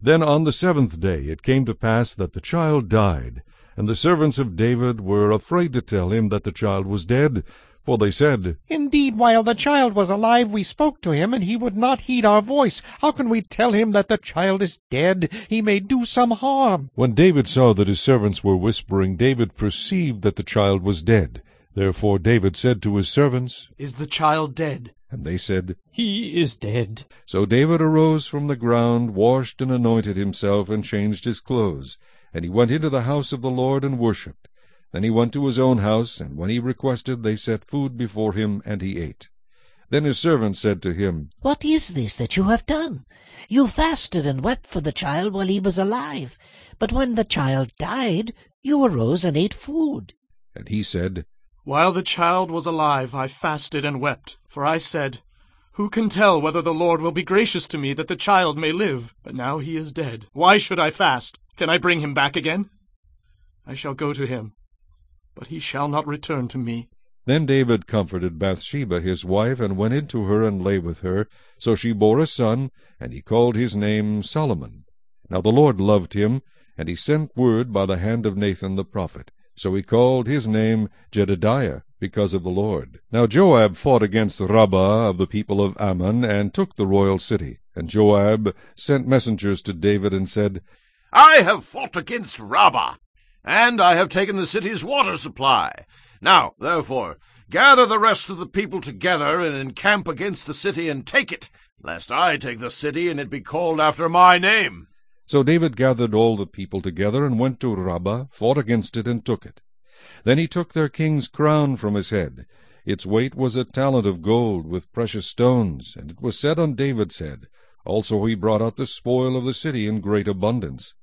Then on the 7th day it came to pass that the child died. And the servants of David were afraid to tell him that the child was dead, for they said, Indeed, while the child was alive we spoke to him, and he would not heed our voice. How can we tell him that the child is dead? He may do some harm. When David saw that his servants were whispering, David perceived that the child was dead. Therefore David said to his servants, Is the child dead? And they said, He is dead. So David arose from the ground, washed and anointed himself, and changed his clothes. And he went into the house of the Lord and worshipped. Then he went to his own house, and when he requested, they set food before him, and he ate. Then his servants said to him, What is this that you have done? You fasted and wept for the child while he was alive, but when the child died, you arose and ate food. And he said, While the child was alive, I fasted and wept, for I said, Who can tell whether the Lord will be gracious to me that the child may live? But now he is dead. Why should I fast? Can I bring him back again? I shall go to him, but he shall not return to me. Then David comforted Bathsheba his wife, and went into her and lay with her. So she bore a son, and he called his name Solomon. Now the Lord loved him, and he sent word by the hand of Nathan the prophet. So he called his name Jedediah, because of the Lord. Now Joab fought against Rabbah of the people of Ammon, and took the royal city. And Joab sent messengers to David, and said, I have fought against Rabbah, and I have taken the city's water supply. Now, therefore, gather the rest of the people together and encamp against the city and take it, lest I take the city and it be called after my name. So David gathered all the people together and went to Rabbah, fought against it, and took it. Then he took their king's crown from his head. Its weight was a talent of gold with precious stones, and it was set on David's head. Also he brought out the spoil of the city in great abundance.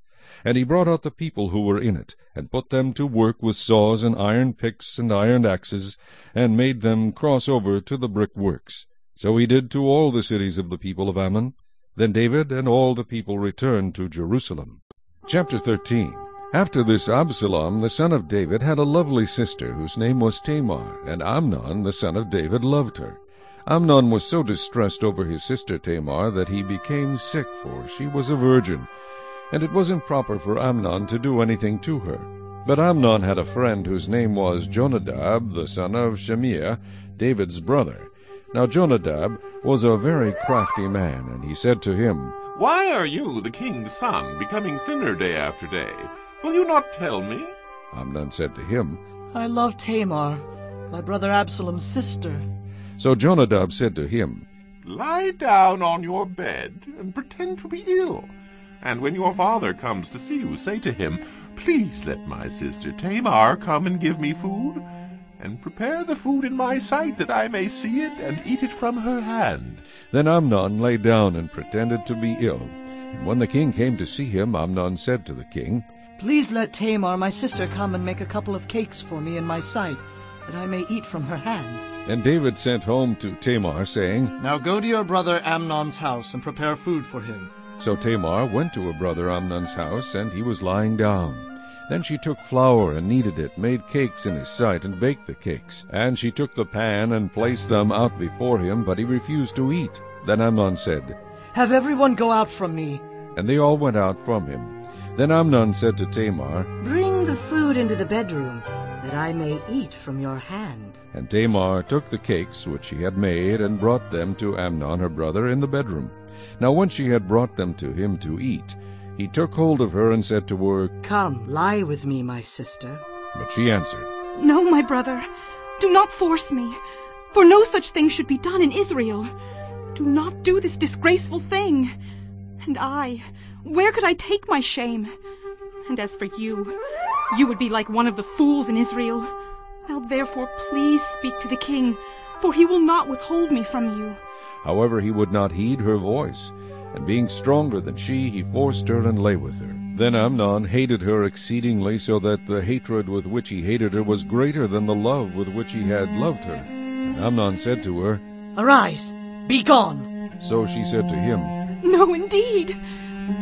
And he brought out the people who were in it, and put them to work with saws and iron picks and iron axes, and made them cross over to the brick works. So he did to all the cities of the people of Ammon. Then David and all the people returned to Jerusalem. Chapter 13. After this Absalom the son of David had a lovely sister, whose name was Tamar, and Amnon the son of David loved her. Amnon was so distressed over his sister Tamar that he became sick, for she was a virgin, and it was improper for Amnon to do anything to her. But Amnon had a friend whose name was Jonadab the son of Shimeah, David's brother. Now Jonadab was a very crafty man, and he said to him, "Why are you, the king's son, becoming thinner day after day? Will you not tell me?" Amnon said to him, I love Tamar, my brother Absalom's sister. So Jonadab said to him, "Lie down on your bed and pretend to be ill. And when your father comes to see you, say to him, 'Please let my sister Tamar come and give me food, and prepare the food in my sight, that I may see it and eat it from her hand.'" Then Amnon lay down and pretended to be ill. And when the king came to see him, Amnon said to the king, Please let Tamar, my sister, come and make a couple of cakes for me in my sight, that I may eat from her hand. And David sent home to Tamar, saying, "Now go to your brother Amnon's house and prepare food for him." So Tamar went to her brother Amnon's house, and he was lying down. Then she took flour and kneaded it, made cakes in his sight, and baked the cakes. And she took the pan and placed them out before him, but he refused to eat. Then Amnon said, Have everyone go out from me. And they all went out from him. Then Amnon said to Tamar, Bring the food into the bedroom, that I may eat from your hand. And Tamar took the cakes which she had made, and brought them to Amnon her brother in the bedroom. Now when she had brought them to him to eat, he took hold of her and said to her, Come, lie with me, my sister. But she answered, No, my brother, do not force me, for no such thing should be done in Israel. Do not do this disgraceful thing. And I, where could I take my shame? And as for you, you would be like one of the fools in Israel. Now therefore please speak to the king, for he will not withhold me from you. However, he would not heed her voice, and being stronger than she, he forced her and lay with her. Then Amnon hated her exceedingly, so that the hatred with which he hated her was greater than the love with which he had loved her. And Amnon said to her, Arise, be gone. So she said to him, No, indeed.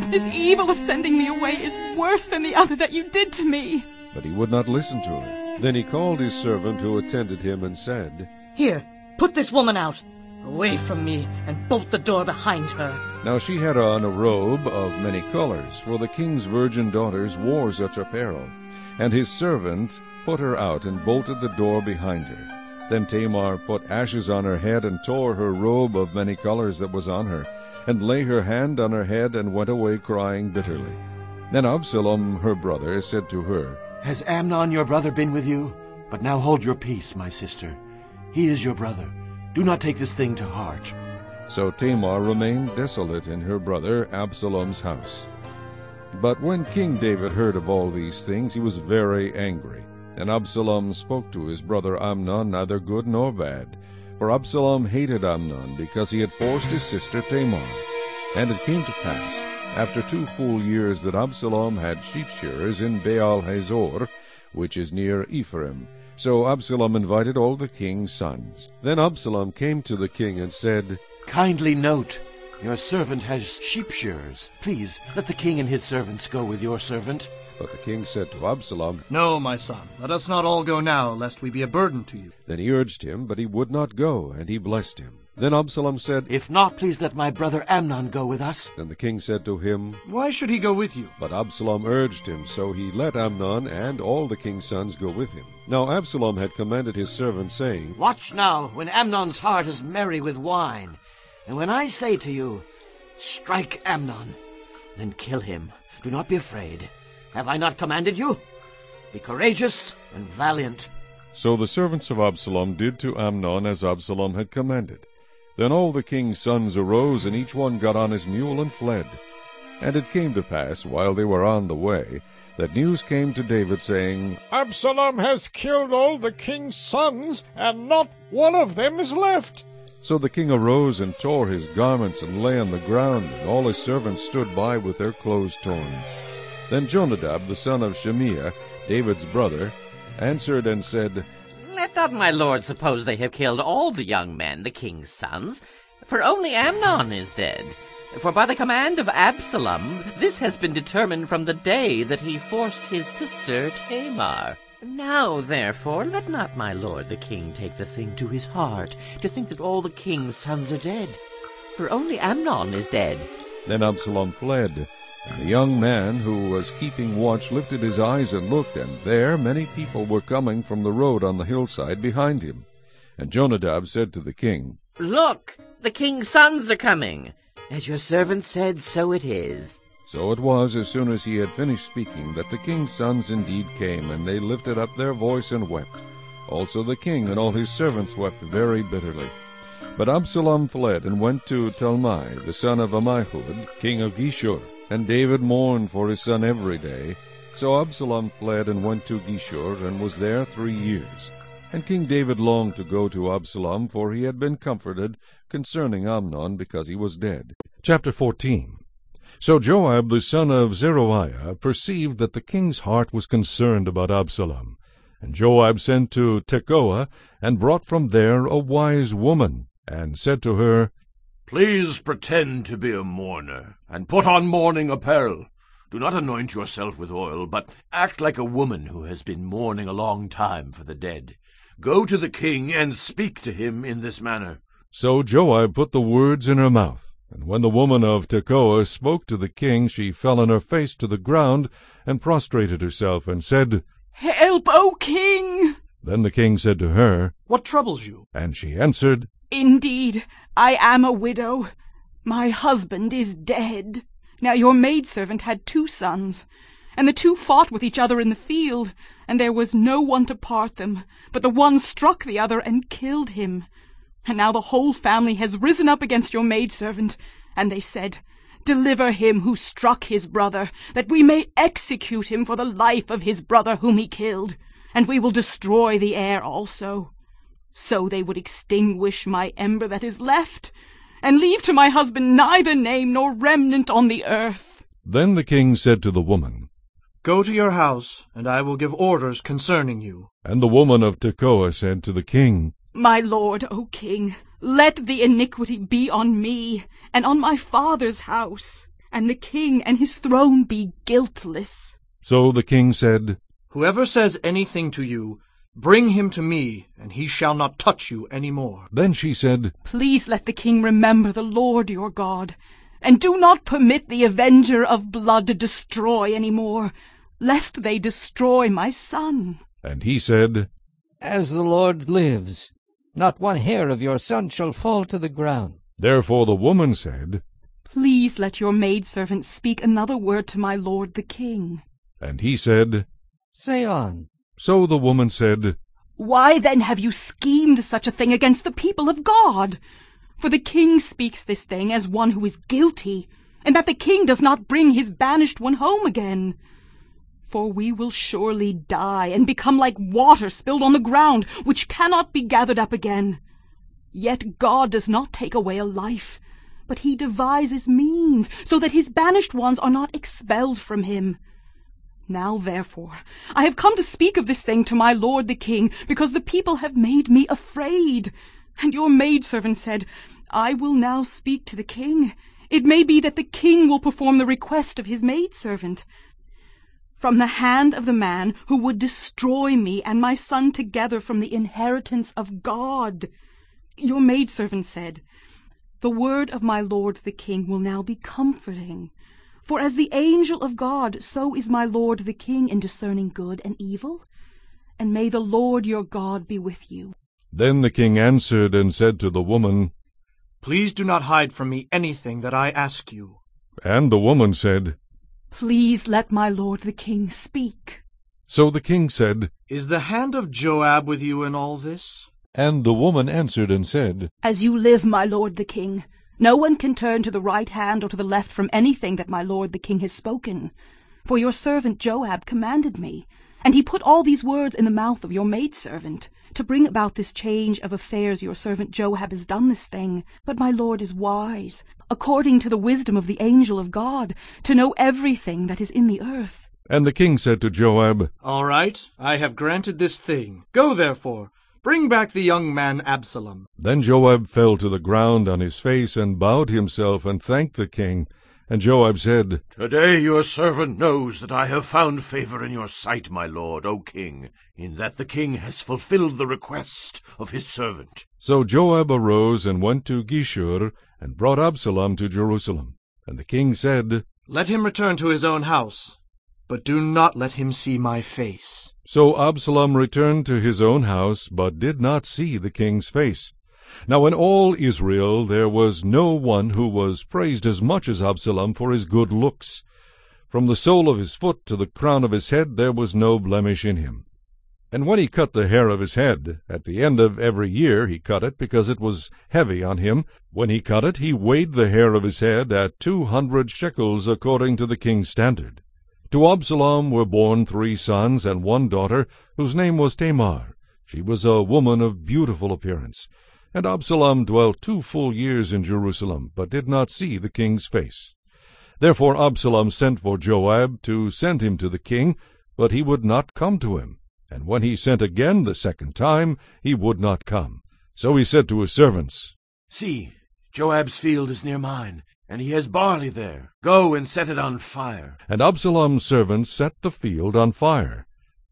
This evil of sending me away is worse than the other that you did to me. But he would not listen to her. Then he called his servant who attended him and said, Here, put this woman out, away from me, and bolt the door behind her. Now she had on a robe of many colors, for the king's virgin daughters wore such apparel. And his servant put her out and bolted the door behind her. Then Tamar put ashes on her head and tore her robe of many colors that was on her, and lay her hand on her head and went away crying bitterly. Then Absalom her brother said to her, Has Amnon your brother been with you? But now hold your peace, my sister. He is your brother. Do not take this thing to heart. So Tamar remained desolate in her brother Absalom's house. But when King David heard of all these things, he was very angry. And Absalom spoke to his brother Amnon neither good nor bad. For Absalom hated Amnon, because he had forced his sister Tamar. And it came to pass, after 2 full years, that Absalom had sheep shearers in Baal-hazor, which is near Ephraim. So Absalom invited all the king's sons. Then Absalom came to the king and said, Kindly note, your servant has sheep shearers. Please, let the king and his servants go with your servant. But the king said to Absalom, No, my son, let us not all go now, lest we be a burden to you. Then he urged him, but he would not go, and he blessed him. Then Absalom said, If not, please let my brother Amnon go with us. Then the king said to him, Why should he go with you? But Absalom urged him, so he let Amnon and all the king's sons go with him. Now Absalom had commanded his servants, saying, Watch now, when Amnon's heart is merry with wine, and when I say to you, Strike Amnon, then kill him. Do not be afraid. Have I not commanded you? Be courageous and valiant. So the servants of Absalom did to Amnon as Absalom had commanded. Then all the king's sons arose, and each one got on his mule and fled. And it came to pass, while they were on the way, that news came to David, saying, Absalom has killed all the king's sons, and not one of them is left. So the king arose and tore his garments and lay on the ground, and all his servants stood by with their clothes torn. Then Jonadab, the son of Shimea, David's brother, answered and said, Let not my lord suppose they have killed all the young men, the king's sons, for only Amnon is dead. For by the command of Absalom, this has been determined from the day that he forced his sister Tamar. Now, therefore, let not my lord the king take the thing to his heart, to think that all the king's sons are dead, for only Amnon is dead. Then Absalom fled, and the young man who was keeping watch lifted his eyes and looked, and there many people were coming from the road on the hillside behind him. And Jonadab said to the king, Look, the king's sons are coming. As your servant said, so it is. So it was, as soon as he had finished speaking, that the king's sons indeed came, and they lifted up their voice and wept. Also the king and all his servants wept very bitterly. But Absalom fled and went to Talmai, the son of Ammihud, king of Geshur. And David mourned for his son every day. So Absalom fled and went to Geshur, and was there 3 years. And King David longed to go to Absalom, for he had been comforted concerning Amnon, because he was dead. Chapter 14. So Joab the son of Zeruiah perceived that the king's heart was concerned about Absalom. And Joab sent to Tekoa, and brought from there a wise woman, and said to her, Please pretend to be a mourner, and put on mourning apparel. Do not anoint yourself with oil, but act like a woman who has been mourning a long time for the dead. Go to the king and speak to him in this manner. So Joab put the words in her mouth. And when the woman of Tekoa spoke to the king, she fell on her face to the ground, and prostrated herself, and said, Help, O king! Then the king said to her, What troubles you? And she answered, Indeed, I am a widow. My husband is dead. Now your maidservant had 2 sons, and the 2 fought with each other in the field, and there was no one to part them, but the one struck the other and killed him. And now the whole family has risen up against your maidservant, and they said, Deliver him who struck his brother, that we may execute him for the life of his brother whom he killed, and we will destroy the heir also. So they would extinguish my ember that is left, and leave to my husband neither name nor remnant on the earth. Then the king said to the woman, Go to your house, and I will give orders concerning you. And the woman of Tekoa said to the king, My lord, O king, let the iniquity be on me, and on my father's house, and the king and his throne be guiltless. So the king said, Whoever says anything to you, bring him to me, and he shall not touch you any more. Then she said, Please let the king remember the Lord your God, and do not permit the avenger of blood to destroy any more, lest they destroy my son. And he said, As the Lord lives, not one hair of your son shall fall to the ground. Therefore the woman said, Please let your maidservant speak another word to my lord the king. And he said, Say on. So the woman said, Why then have you schemed such a thing against the people of God? For the king speaks this thing as one who is guilty, and that the king does not bring his banished one home again. For we will surely die, and become like water spilled on the ground, which cannot be gathered up again. Yet God does not take away a life, but he devises means, so that his banished ones are not expelled from him. Now therefore I have come to speak of this thing to my lord the king, because the people have made me afraid. And your maidservant said, I will now speak to the king. It may be that the king will perform the request of his maidservant. From the hand of the man who would destroy me and my son together from the inheritance of God. Your maidservant said, The word of my lord the king will now be comforting. For as the angel of God, so is my lord the king in discerning good and evil. And may the Lord your God be with you. Then the king answered and said to the woman, Please do not hide from me anything that I ask you. And the woman said, Please let my lord the king speak. So the king said, Is the hand of Joab with you in all this? And the woman answered and said, As you live, my lord the king, no one can turn to the right hand or to the left from anything that my lord the king has spoken. For your servant Joab commanded me, and he put all these words in the mouth of your maidservant. To bring about this change of affairs your servant Joab has done this thing. But my lord is wise, according to the wisdom of the angel of God, to know everything that is in the earth. And the king said to Joab, All right, I have granted this thing. Go, therefore, bring back the young man Absalom. Then Joab fell to the ground on his face and bowed himself and thanked the king. And Joab said, Today your servant knows that I have found favor in your sight, my lord, O king, in that the king has fulfilled the request of his servant. So Joab arose and went to Geshur, and brought Absalom to Jerusalem. And the king said, Let him return to his own house, but do not let him see my face. So Absalom returned to his own house, but did not see the king's face. Now in all Israel there was no one who was praised as much as Absalom for his good looks. From the sole of his foot to the crown of his head there was no blemish in him. And when he cut the hair of his head, at the end of every year he cut it, because it was heavy on him. When he cut it, he weighed the hair of his head at 200 shekels, according to the king's standard. To Absalom were born 3 sons and 1 daughter, whose name was Tamar. She was a woman of beautiful appearance. And Absalom dwelt 2 full years in Jerusalem, but did not see the king's face. Therefore Absalom sent for Joab to send him to the king, but he would not come to him. And when he sent again the second time, he would not come. So he said to his servants, See, Joab's field is near mine, and he has barley there. Go and set it on fire. And Absalom's servants set the field on fire.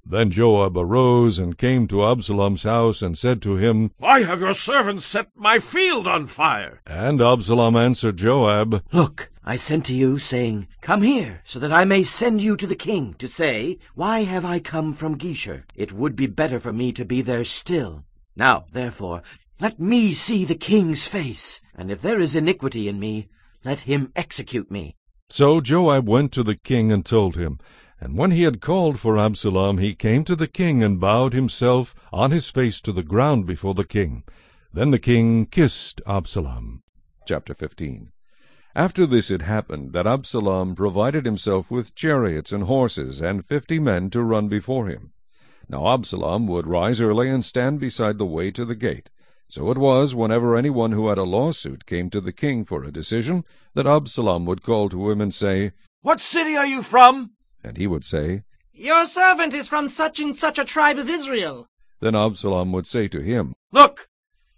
Then Joab arose and came to Absalom's house, and said to him, Why have your servants set my field on fire? And Absalom answered Joab, Look, I sent to you, saying, Come here, so that I may send you to the king, to say, Why have I come from Geshur? It would be better for me to be there still. Now, therefore, let me see the king's face, and if there is iniquity in me, let him execute me. So Joab went to the king and told him. And when he had called for Absalom, he came to the king and bowed himself on his face to the ground before the king. Then the king kissed Absalom. Chapter 15. After this it happened that Absalom provided himself with chariots and horses, and 50 men to run before him. Now Absalom would rise early and stand beside the way to the gate. So it was, whenever anyone who had a lawsuit came to the king for a decision, that Absalom would call to him and say, What city are you from? And he would say, Your servant is from such and such a tribe of Israel. Then Absalom would say to him, Look,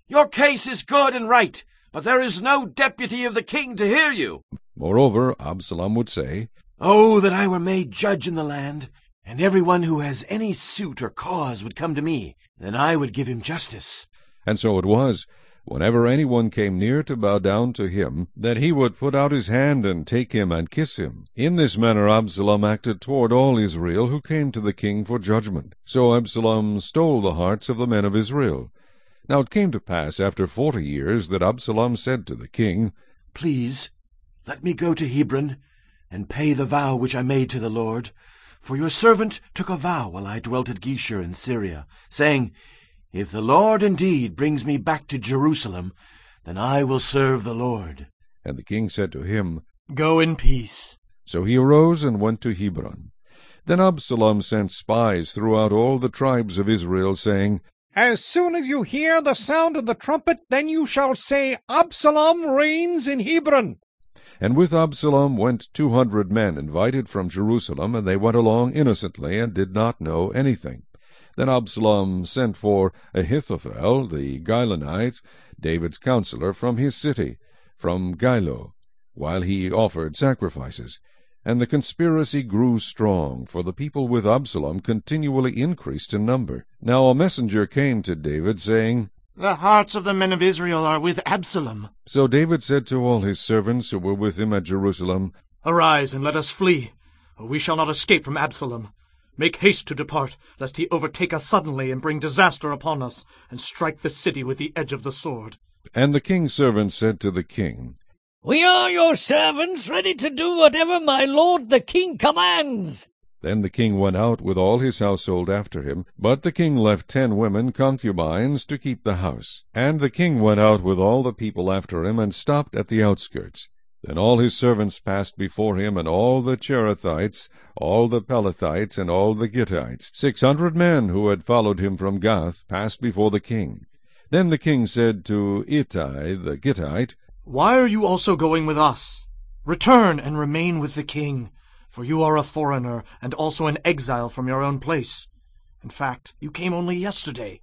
your case is good and right, but there is no deputy of the king to hear you. Moreover, Absalom would say, Oh, that I were made judge in the land, and every one who has any suit or cause would come to me, then I would give him justice. And so it was, whenever anyone came near to bow down to him, that he would put out his hand and take him and kiss him. In this manner Absalom acted toward all Israel who came to the king for judgment. So Absalom stole the hearts of the men of Israel. Now it came to pass after 40 years that Absalom said to the king, Please, let me go to Hebron, and pay the vow which I made to the Lord. For your servant took a vow while I dwelt at Geshur in Syria, saying, If the Lord indeed brings me back to Jerusalem, then I will serve the Lord. And the king said to him, Go in peace. So he arose and went to Hebron. Then Absalom sent spies throughout all the tribes of Israel, saying, As soon as you hear the sound of the trumpet, then you shall say, Absalom reigns in Hebron. And with Absalom went 200 men invited from Jerusalem, and they went along innocently, and did not know anything. Then Absalom sent for Ahithophel the Gilonite, David's counselor, from his city, from Gilo, while he offered sacrifices. And the conspiracy grew strong, for the people with Absalom continually increased in number. Now a messenger came to David, saying, The hearts of the men of Israel are with Absalom. So David said to all his servants who were with him at Jerusalem, Arise, and let us flee, or we shall not escape from Absalom. Make haste to depart, lest he overtake us suddenly, and bring disaster upon us, and strike the city with the edge of the sword. And the king's servants said to the king, We are your servants, ready to do whatever my lord the king commands. Then the king went out with all his household after him, but the king left 10 women concubines to keep the house. And the king went out with all the people after him, and stopped at the outskirts. Then all his servants passed before him, and all the Cherethites, all the Pelethites, and all the Gittites. 600 men who had followed him from Gath passed before the king. Then the king said to Ittai the Gittite, Why are you also going with us? Return and remain with the king, for you are a foreigner, and also an exile from your own place. In fact, you came only yesterday.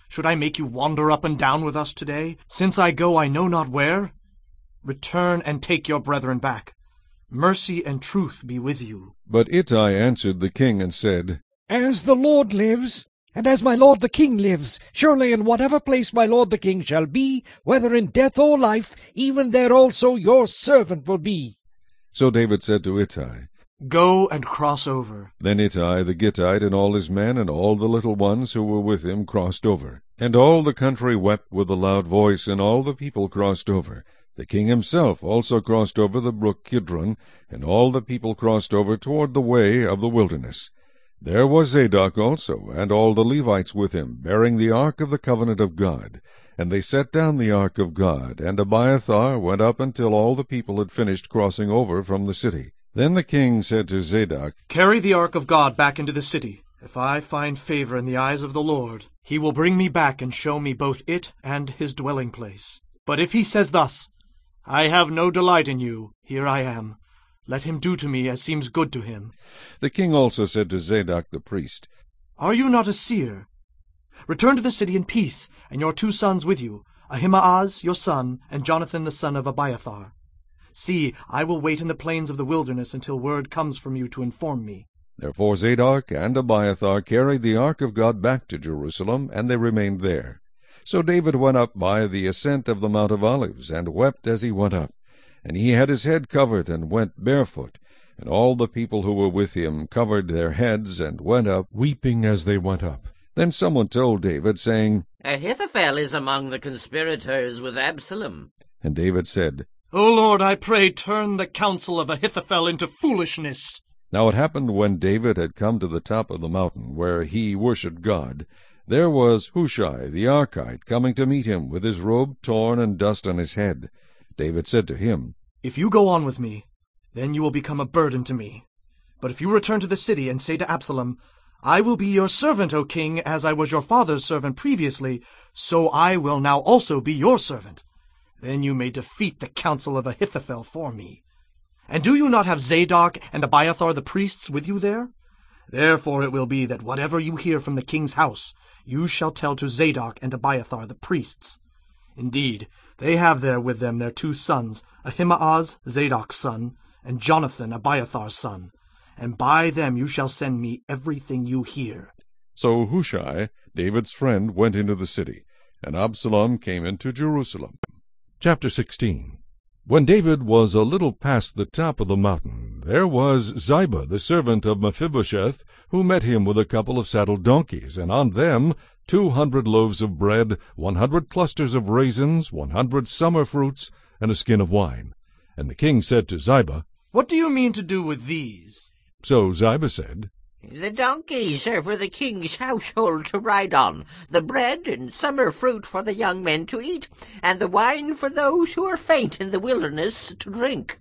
Should I make you wander up and down with us today, since I go I know not where? Return and take your brethren back. Mercy and truth be with you. But Ittai answered the king and said, As the Lord lives, and as my lord the king lives, surely in whatever place my lord the king shall be, whether in death or life, even there also your servant will be. So David said to Ittai, Go and cross over. Then Ittai the Gittite and all his men and all the little ones who were with him crossed over. And all the country wept with a loud voice, and all the people crossed over. The king himself also crossed over the brook Kidron, and all the people crossed over toward the way of the wilderness. There was Zadok also, and all the Levites with him, bearing the ark of the covenant of God. And they set down the ark of God, and Abiathar went up until all the people had finished crossing over from the city. Then the king said to Zadok, Carry the ark of God back into the city. If I find favor in the eyes of the Lord, he will bring me back and show me both it and his dwelling place. But if he says thus, I have no delight in you, here I am. Let him do to me as seems good to him. The king also said to Zadok the priest, Are you not a seer? Return to the city in peace, and your 2 sons with you, Ahimaaz your son, and Jonathan the son of Abiathar. See, I will wait in the plains of the wilderness until word comes from you to inform me. Therefore Zadok and Abiathar carried the ark of God back to Jerusalem, and they remained there. So David went up by the ascent of the Mount of Olives, and wept as he went up. And he had his head covered, and went barefoot. And all the people who were with him covered their heads, and went up, weeping as they went up. Then someone told David, saying, Ahithophel is among the conspirators with Absalom. And David said, O Lord, I pray, turn the counsel of Ahithophel into foolishness. Now it happened when David had come to the top of the mountain, where he worshipped God, there was Hushai the Archite coming to meet him, with his robe torn and dust on his head. David said to him, If you go on with me, then you will become a burden to me. But if you return to the city and say to Absalom, I will be your servant, O king, as I was your father's servant previously, so I will now also be your servant. Then you may defeat the counsel of Ahithophel for me. And do you not have Zadok and Abiathar the priests with you there? Therefore it will be that whatever you hear from the king's house, you shall tell to Zadok and Abiathar the priests. Indeed, they have there with them their 2 sons, Ahimaaz, Zadok's son, and Jonathan, Abiathar's son. And by them you shall send me everything you hear. So Hushai, David's friend, went into the city, and Absalom came into Jerusalem. Chapter 16. When David was a little past the top of the mountain, there was Ziba the servant of Mephibosheth, who met him with a couple of saddled donkeys, and on them 200 loaves of bread, 100 clusters of raisins, 100 summer fruits, and a skin of wine. And the king said to Ziba, What do you mean to do with these? So Ziba said, The donkeys are for the king's household to ride on, the bread and summer fruit for the young men to eat, and the wine for those who are faint in the wilderness to drink.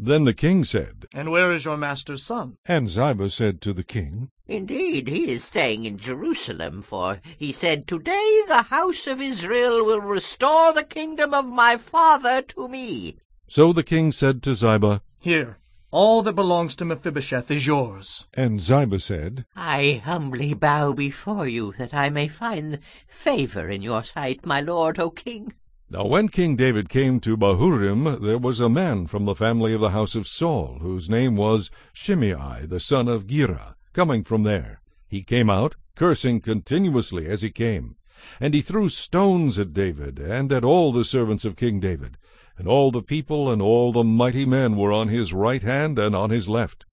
Then the king said, And where is your master's son? And Ziba said to the king, Indeed, he is staying in Jerusalem, for he said, Today the house of Israel will restore the kingdom of my father to me. So the king said to Ziba, Here, all that belongs to Mephibosheth is yours. And Ziba said, I humbly bow before you, that I may find favor in your sight, my lord, O king. Now when King David came to Bahurim, there was a man from the family of the house of Saul, whose name was Shimei the son of Gera, coming from there. He came out, cursing continuously as he came. And he threw stones at David, and at all the servants of King David. And all the people and all the mighty men were on his right hand and on his left.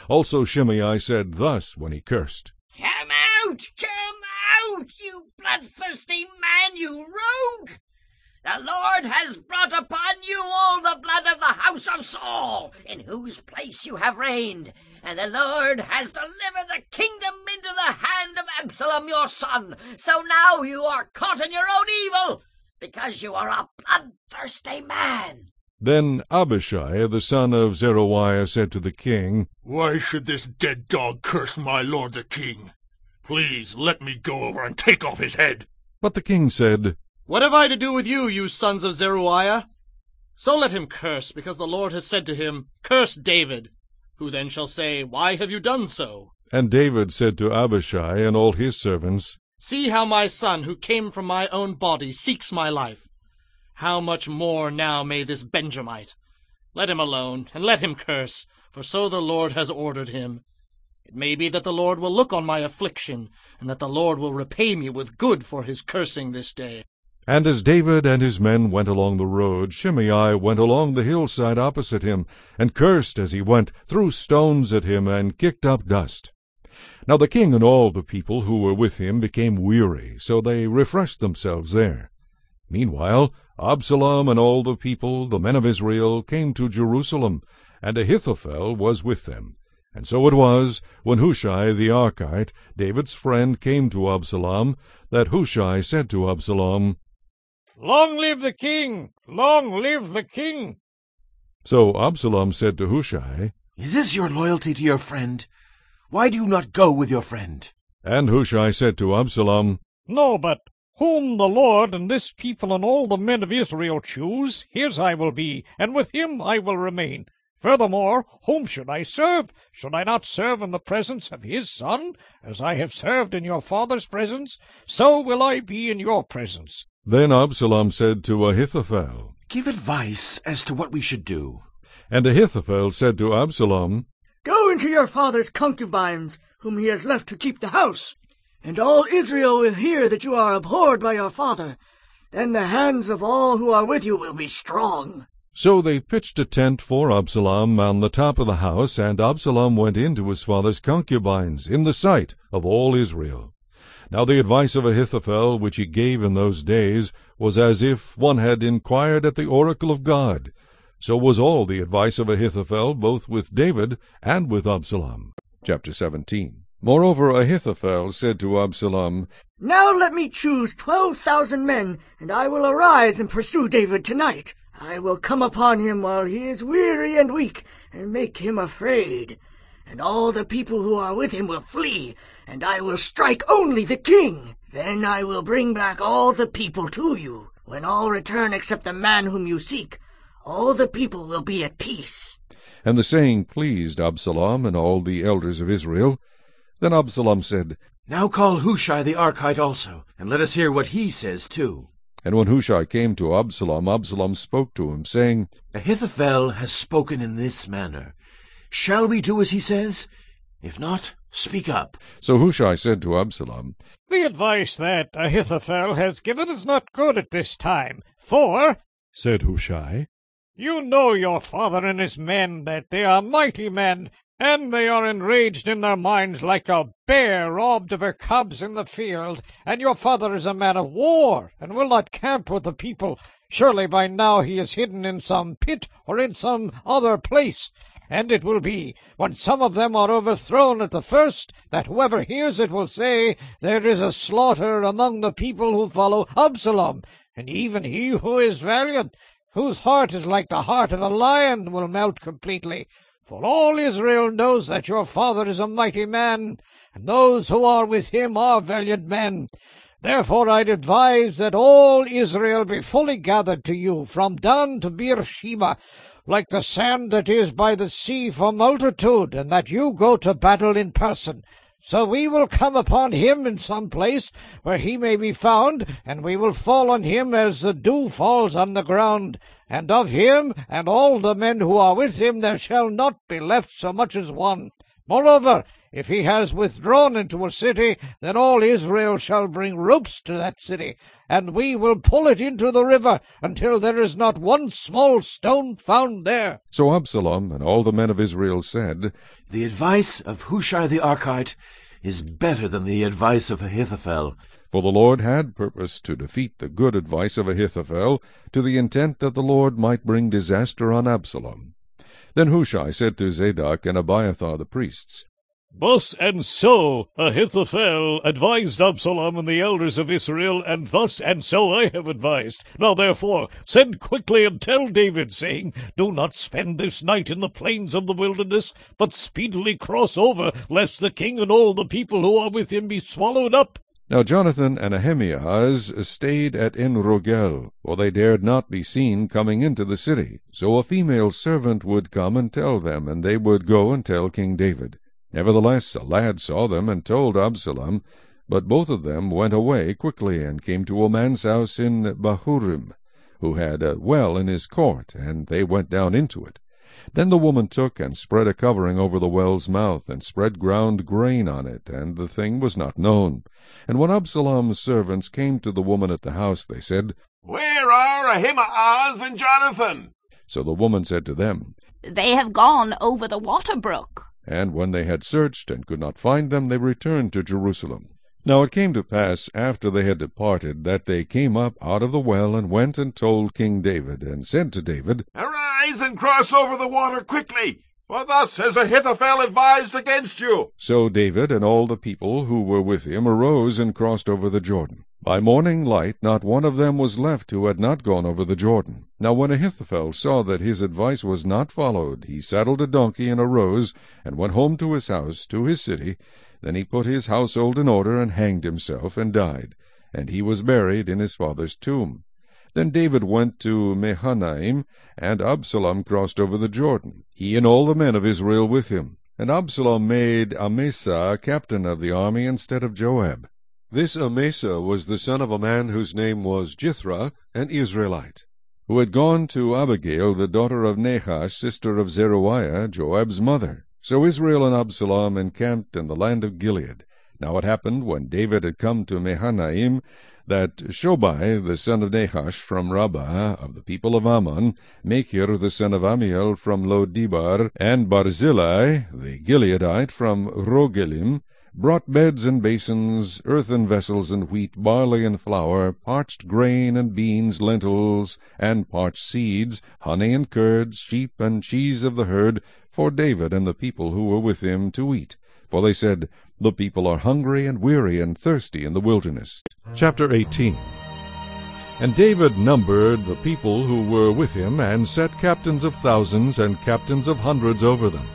Also Shimei said thus when he cursed, Come out, you bloodthirsty man, you rogue! The Lord has brought upon you all the blood of the house of Saul, in whose place you have reigned. and the Lord has delivered the kingdom into the hand of Absalom your son. So now you are caught in your own evil, because you are a bloodthirsty man. Then Abishai, the son of Zeruiah, said to the king, Why should this dead dog curse my lord the king? Please let me go over and take off his head. But the king said, What have I to do with you, you sons of Zeruiah? So let him curse, because the Lord has said to him, Curse David. Who then shall say, Why have you done so? And David said to Abishai and all his servants, See how my son, who came from my own body, seeks my life. How much more now may this Benjamite? Let him alone, and let him curse, for so the Lord has ordered him. It may be that the Lord will look on my affliction, and that the Lord will repay me with good for his cursing this day. And as David and his men went along the road, Shimei went along the hillside opposite him, and cursed as he went, threw stones at him, and kicked up dust. Now the king and all the people who were with him became weary, so they refreshed themselves there. Meanwhile Absalom and all the people, the men of Israel, came to Jerusalem, and Ahithophel was with them. And so it was, when Hushai the Archite, David's friend, came to Absalom, that Hushai said to Absalom, Long live the king! Long live the king! So Absalom said to Hushai, Is this your loyalty to your friend? Why do you not go with your friend? And Hushai said to Absalom, No, but whom the Lord and this people and all the men of Israel choose, his I will be, and with him I will remain. Furthermore, whom should I serve? Should I not serve in the presence of his son? As I have served in your father's presence, so will I be in your presence. Then Absalom said to Ahithophel, Give advice as to what we should do. And Ahithophel said to Absalom, Go into your father's concubines, whom he has left to keep the house, and all Israel will hear that you are abhorred by your father. Then the hands of all who are with you will be strong. So they pitched a tent for Absalom on the top of the house, and Absalom went into his father's concubines, in the sight of all Israel. Now the advice of Ahithophel, which he gave in those days, was as if one had inquired at the oracle of God. So was all the advice of Ahithophel, both with David and with Absalom. Chapter 17. Moreover Ahithophel said to Absalom, Now let me choose 12,000 men, and I will arise and pursue David tonight. I will come upon him while he is weary and weak, and make him afraid. And all the people who are with him will flee, and I will strike only the king. Then I will bring back all the people to you. When all return except the man whom you seek, all the people will be at peace. And the saying pleased Absalom and all the elders of Israel. Then Absalom said, Now call Hushai the Archite also, and let us hear what he says too. And when Hushai came to Absalom, Absalom spoke to him, saying, Ahithophel has spoken in this manner. Shall we do as he says? If not, speak up. So Hushai said to Absalom, The advice that Ahithophel has given is not good at this time, for, said Hushai, you know your father and his men, that they are mighty men, and they are enraged in their minds like a bear robbed of her cubs in the field. And your father is a man of war, and will not camp with the people. Surely by now he is hidden in some pit or in some other place. And it will be, when some of them are overthrown at the first, that whoever hears it will say, There is a slaughter among the people who follow Absalom. And even he who is valiant, whose heart is like the heart of a lion, will melt completely. For all Israel knows that your father is a mighty man, and those who are with him are valiant men. Therefore I'd advise that all Israel be fully gathered to you, from Dan to Beersheba, like the sand that is by the sea for multitude, and that you go to battle in person. So we will come upon him in some place where he may be found, and we will fall on him as the dew falls on the ground. And of him and all the men who are with him there shall not be left so much as one. Moreover, if he has withdrawn into a city, then all Israel shall bring ropes to that city, and we will pull it into the river until there is not one small stone found there. So Absalom and all the men of Israel said, The advice of Hushai the Archite is better than the advice of Ahithophel. For the Lord had purposed to defeat the good advice of Ahithophel, to the intent that the Lord might bring disaster on Absalom. Then Hushai said to Zadok and Abiathar the priests, Thus and so Ahithophel advised Absalom and the elders of Israel, and thus and so I have advised. Now therefore send quickly and tell David, saying, Do not spend this night in the plains of the wilderness, but speedily cross over, lest the king and all the people who are with him be swallowed up. Now Jonathan and Ahimaaz stayed at En-Rogel, for they dared not be seen coming into the city. So a female servant would come and tell them, and they would go and tell King David. Nevertheless a lad saw them and told Absalom, but both of them went away quickly and came to a man's house in Bahurim, who had a well in his court, and they went down into it. Then the woman took and spread a covering over the well's mouth, and spread ground grain on it, and the thing was not known. And when Absalom's servants came to the woman at the house, they said, Where are Ahimaaz and Jonathan? So the woman said to them, They have gone over the water brook. And when they had searched and could not find them, they returned to Jerusalem. Now it came to pass, after they had departed, that they came up out of the well, and went and told King David, and said to David, Arise and cross over the water quickly, for thus has Ahithophel advised against you. So David and all the people who were with him arose and crossed over the Jordan. By morning light not one of them was left who had not gone over the Jordan. Now when Ahithophel saw that his advice was not followed, he saddled a donkey and arose, and went home to his house, to his city. Then he put his household in order, and hanged himself, and died. And he was buried in his father's tomb. Then David went to Mahanaim, and Absalom crossed over the Jordan, he and all the men of Israel with him. And Absalom made Amasa captain of the army instead of Joab. This Amasa was the son of a man whose name was Jithra, an Israelite, who had gone to Abigail, the daughter of Nahash, sister of Zeruiah, Joab's mother. So Israel and Absalom encamped in the land of Gilead. Now it happened, when David had come to Mahanaim, that Shobai, the son of Nahash, from Rabbah, of the people of Ammon, Machir, the son of Amiel, from Lo-debar, and Barzillai, the Gileadite, from Rogelim, brought beds and basins, earthen vessels, and wheat, barley and flour, parched grain and beans, lentils, and parched seeds, honey and curds, sheep and cheese of the herd, for David and the people who were with him to eat. For they said, The people are hungry and weary and thirsty in the wilderness. Chapter 18. And David numbered the people who were with him, and set captains of thousands and captains of hundreds over them.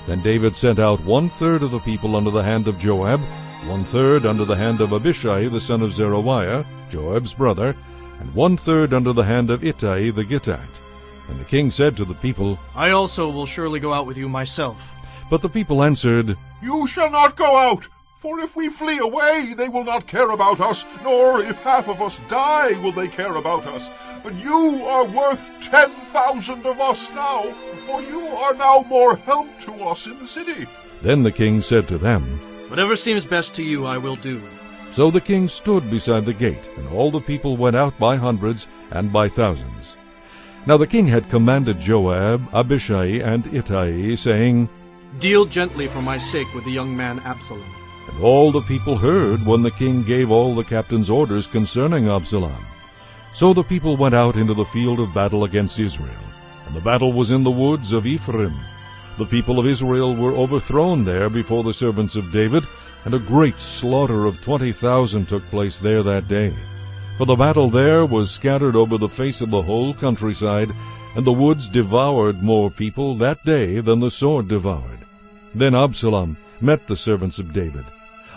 Then David sent out 1/3 of the people under the hand of Joab, 1/3 under the hand of Abishai the son of Zeruiah, Joab's brother, and 1/3 under the hand of Ittai the Gittite. And the king said to the people, I also will surely go out with you myself. But the people answered, You shall not go out, for if we flee away, they will not care about us, nor if half of us die will they care about us. But you are worth 10,000 of us now, for you are now more help to us in the city. Then the king said to them, Whatever seems best to you I will do. So the king stood beside the gate, and all the people went out by hundreds and by thousands. Now the king had commanded Joab, Abishai, and Ittai, saying, Deal gently for my sake with the young man Absalom. And all the people heard when the king gave all the captains orders concerning Absalom. So the people went out into the field of battle against Israel, and the battle was in the woods of Ephraim. The people of Israel were overthrown there before the servants of David, and a great slaughter of 20,000 took place there that day. For the battle there was scattered over the face of the whole countryside, and the woods devoured more people that day than the sword devoured. Then Absalom met the servants of David.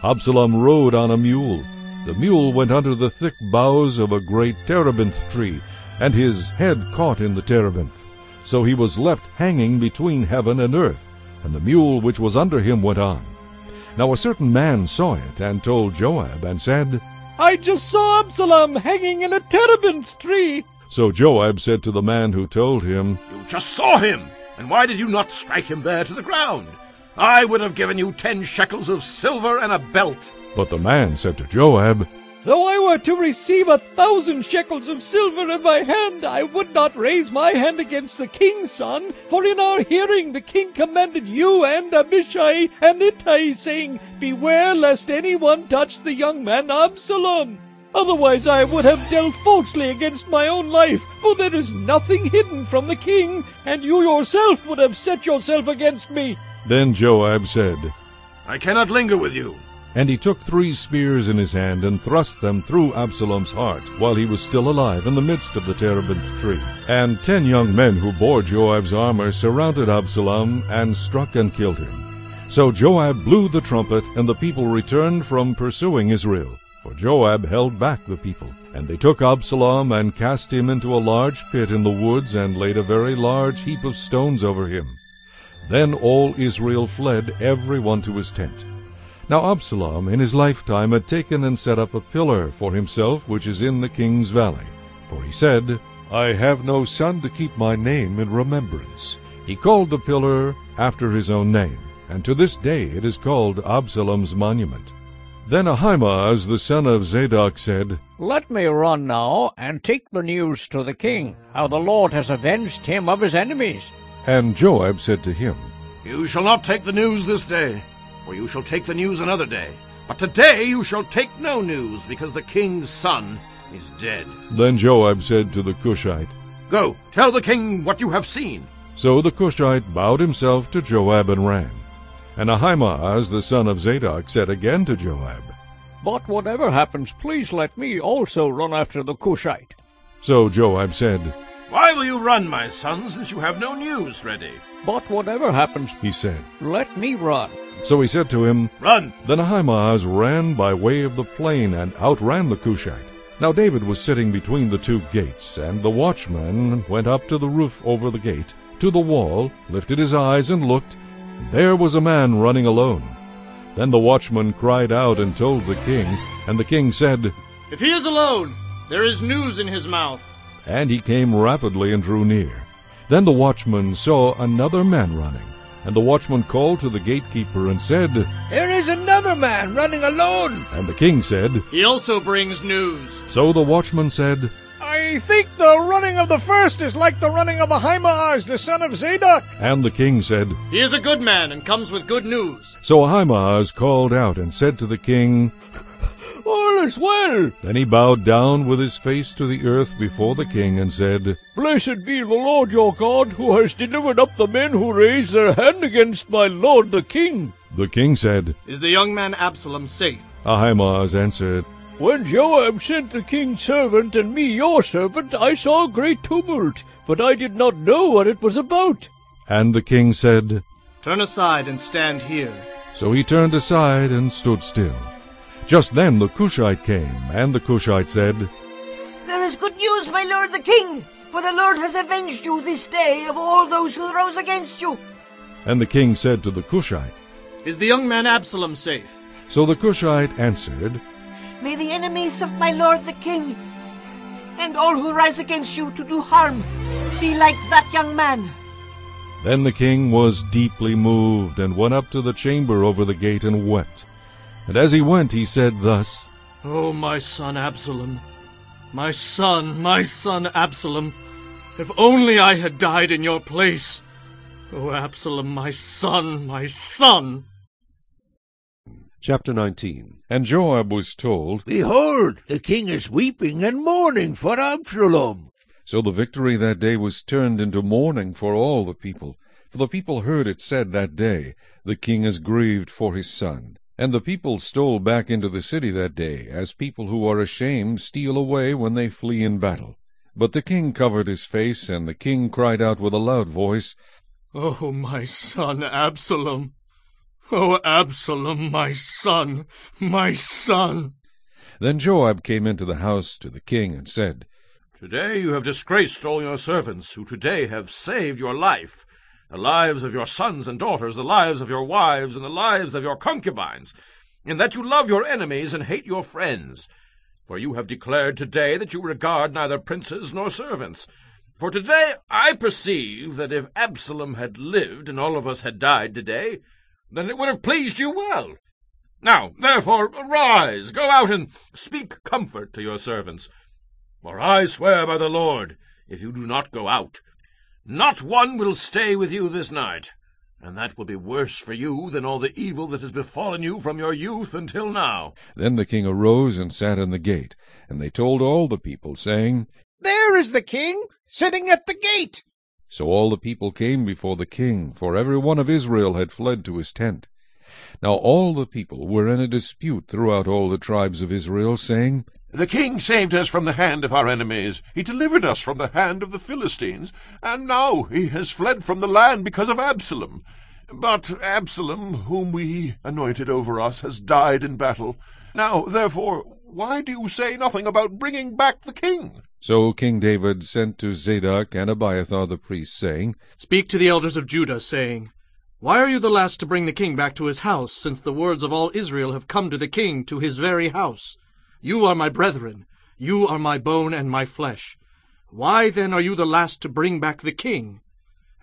Absalom rode on a mule. The mule went under the thick boughs of a great terebinth tree, and his head caught in the terebinth. So he was left hanging between heaven and earth, and the mule which was under him went on. Now a certain man saw it, and told Joab, and said, I just saw Absalom hanging in a terebinth tree. So Joab said to the man who told him, You just saw him, and why did you not strike him there to the ground? I would have given you 10 shekels of silver and a belt. But the man said to Joab, Though I were to receive 1,000 shekels of silver in my hand, I would not raise my hand against the king's son. For in our hearing the king commanded you and Abishai and Ittai, saying, Beware lest anyone touch the young man Absalom. Otherwise I would have dealt falsely against my own life, for there is nothing hidden from the king, and you yourself would have set yourself against me. Then Joab said, I cannot linger with you. And he took 3 spears in his hand, and thrust them through Absalom's heart, while he was still alive in the midst of the terebinth tree. And 10 young men who bore Joab's armor surrounded Absalom, and struck and killed him. So Joab blew the trumpet, and the people returned from pursuing Israel. For Joab held back the people. And they took Absalom, and cast him into a large pit in the woods, and laid a very large heap of stones over him. Then all Israel fled, every one to his tent. Now Absalom in his lifetime had taken and set up a pillar for himself, which is in the king's valley. For he said, I have no son to keep my name in remembrance. He called the pillar after his own name, and to this day it is called Absalom's monument. Then Ahimaaz the son of Zadok said, Let me run now, and take the news to the king, how the Lord has avenged him of his enemies. And Joab said to him, You shall not take the news this day, for you shall take the news another day. But today you shall take no news, because the king's son is dead. Then Joab said to the Cushite, Go, tell the king what you have seen. So the Cushite bowed himself to Joab and ran. And Ahimaaz the son of Zadok said again to Joab, But whatever happens, please let me also run after the Cushite. So Joab said, Why will you run, my son, since you have no news ready? But whatever happens, he said, let me run. So he said to him, Run! Then Ahimaaz ran by way of the plain, and outran the Cushite. Now David was sitting between the 2 gates, and the watchman went up to the roof over the gate, to the wall, lifted his eyes, and looked. There was a man running alone. Then the watchman cried out and told the king, and the king said, If he is alone, there is news in his mouth. And he came rapidly and drew near. Then the watchman saw another man running. And the watchman called to the gatekeeper and said, There is another man running alone. And the king said, He also brings news. So the watchman said, I think the running of the first is like the running of Ahimaaz, the son of Zadok. And the king said, He is a good man and comes with good news. So Ahimaaz called out and said to the king, All is well. Then he bowed down with his face to the earth before the king and said, Blessed be the Lord your God, who has delivered up the men who raised their hand against my lord the king. The king said, Is the young man Absalom safe? Ahimaaz answered, When Joab sent the king's servant and me your servant, I saw a great tumult, but I did not know what it was about. And the king said, Turn aside and stand here. So he turned aside and stood still. Just then the Cushite came, and the Cushite said, There is good news, my lord the king, for the Lord has avenged you this day of all those who rose against you. And the king said to the Cushite, Is the young man Absalom safe? So the Cushite answered, May the enemies of my lord the king, and all who rise against you to do harm, be like that young man. Then the king was deeply moved, and went up to the chamber over the gate and wept. And as he went, he said thus, Oh, my son Absalom, my son Absalom, if only I had died in your place. Oh, Absalom, my son, my son. Chapter 19. And Joab was told, Behold, the king is weeping and mourning for Absalom. So the victory that day was turned into mourning for all the people. For the people heard it said that day, The king is grieved for his son. And the people stole back into the city that day, as people who are ashamed steal away when they flee in battle. But the king covered his face, and the king cried out with a loud voice, Oh, my son Absalom! Oh, Absalom, my son, my son! Then Joab came into the house to the king and said, Today you have disgraced all your servants, who today have saved your life, the lives of your sons and daughters, the lives of your wives, and the lives of your concubines, in that you love your enemies and hate your friends. For you have declared today that you regard neither princes nor servants. For today I perceive that if Absalom had lived and all of us had died today, then it would have pleased you well. Now, therefore, arise, go out and speak comfort to your servants. For I swear by the Lord, if you do not go out, not one will stay with you this night, and that will be worse for you than all the evil that has befallen you from your youth until now. Then the king arose and sat in the gate, And they told all the people, saying, There is the king, sitting at the gate. So all the people came before the king, for every one of Israel had fled to his tent. Now all the people were in a dispute throughout all the tribes of Israel, saying, The king saved us from the hand of our enemies. He delivered us from the hand of the Philistines, and now he has fled from the land because of Absalom. But Absalom, whom we anointed over us, has died in battle. Now, therefore, why do you say nothing about bringing back the king? So King David sent to Zadok and Abiathar the priests, saying, Speak to the elders of Judah, saying, Why are you the last to bring the king back to his house, since the words of all Israel have come to the king, to his very house? You are my brethren, you are my bone and my flesh. Why then are you the last to bring back the king?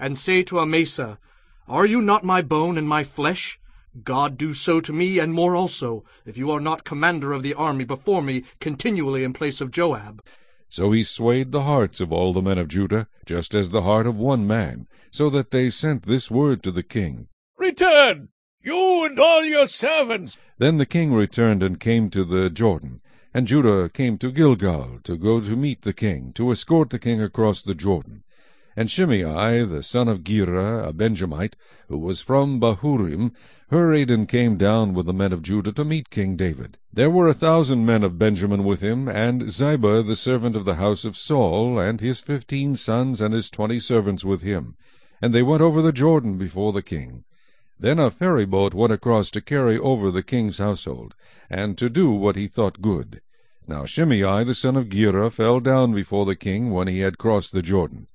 And say to Amasa, Are you not my bone and my flesh? God do so to me, and more also, if you are not commander of the army before me continually in place of Joab. So he swayed the hearts of all the men of Judah, just as the heart of one man, so that they sent this word to the king, Return, you and all your servants. Then the king returned and came to the Jordan, and Judah came to Gilgal to go to meet the king, to escort the king across the Jordan. And Shimei, the son of Gera, a Benjamite, who was from Bahurim, hurried and came down with the men of Judah to meet King David. There were 1,000 men of Benjamin with him, and Ziba, the servant of the house of Saul, and his 15 sons and his 20 servants with him. And they went over the Jordan before the king. Then a ferry-boat went across to carry over the king's household, and to do what he thought good. Now Shimei, the son of Gera, fell down before the king when he had crossed the Jordan.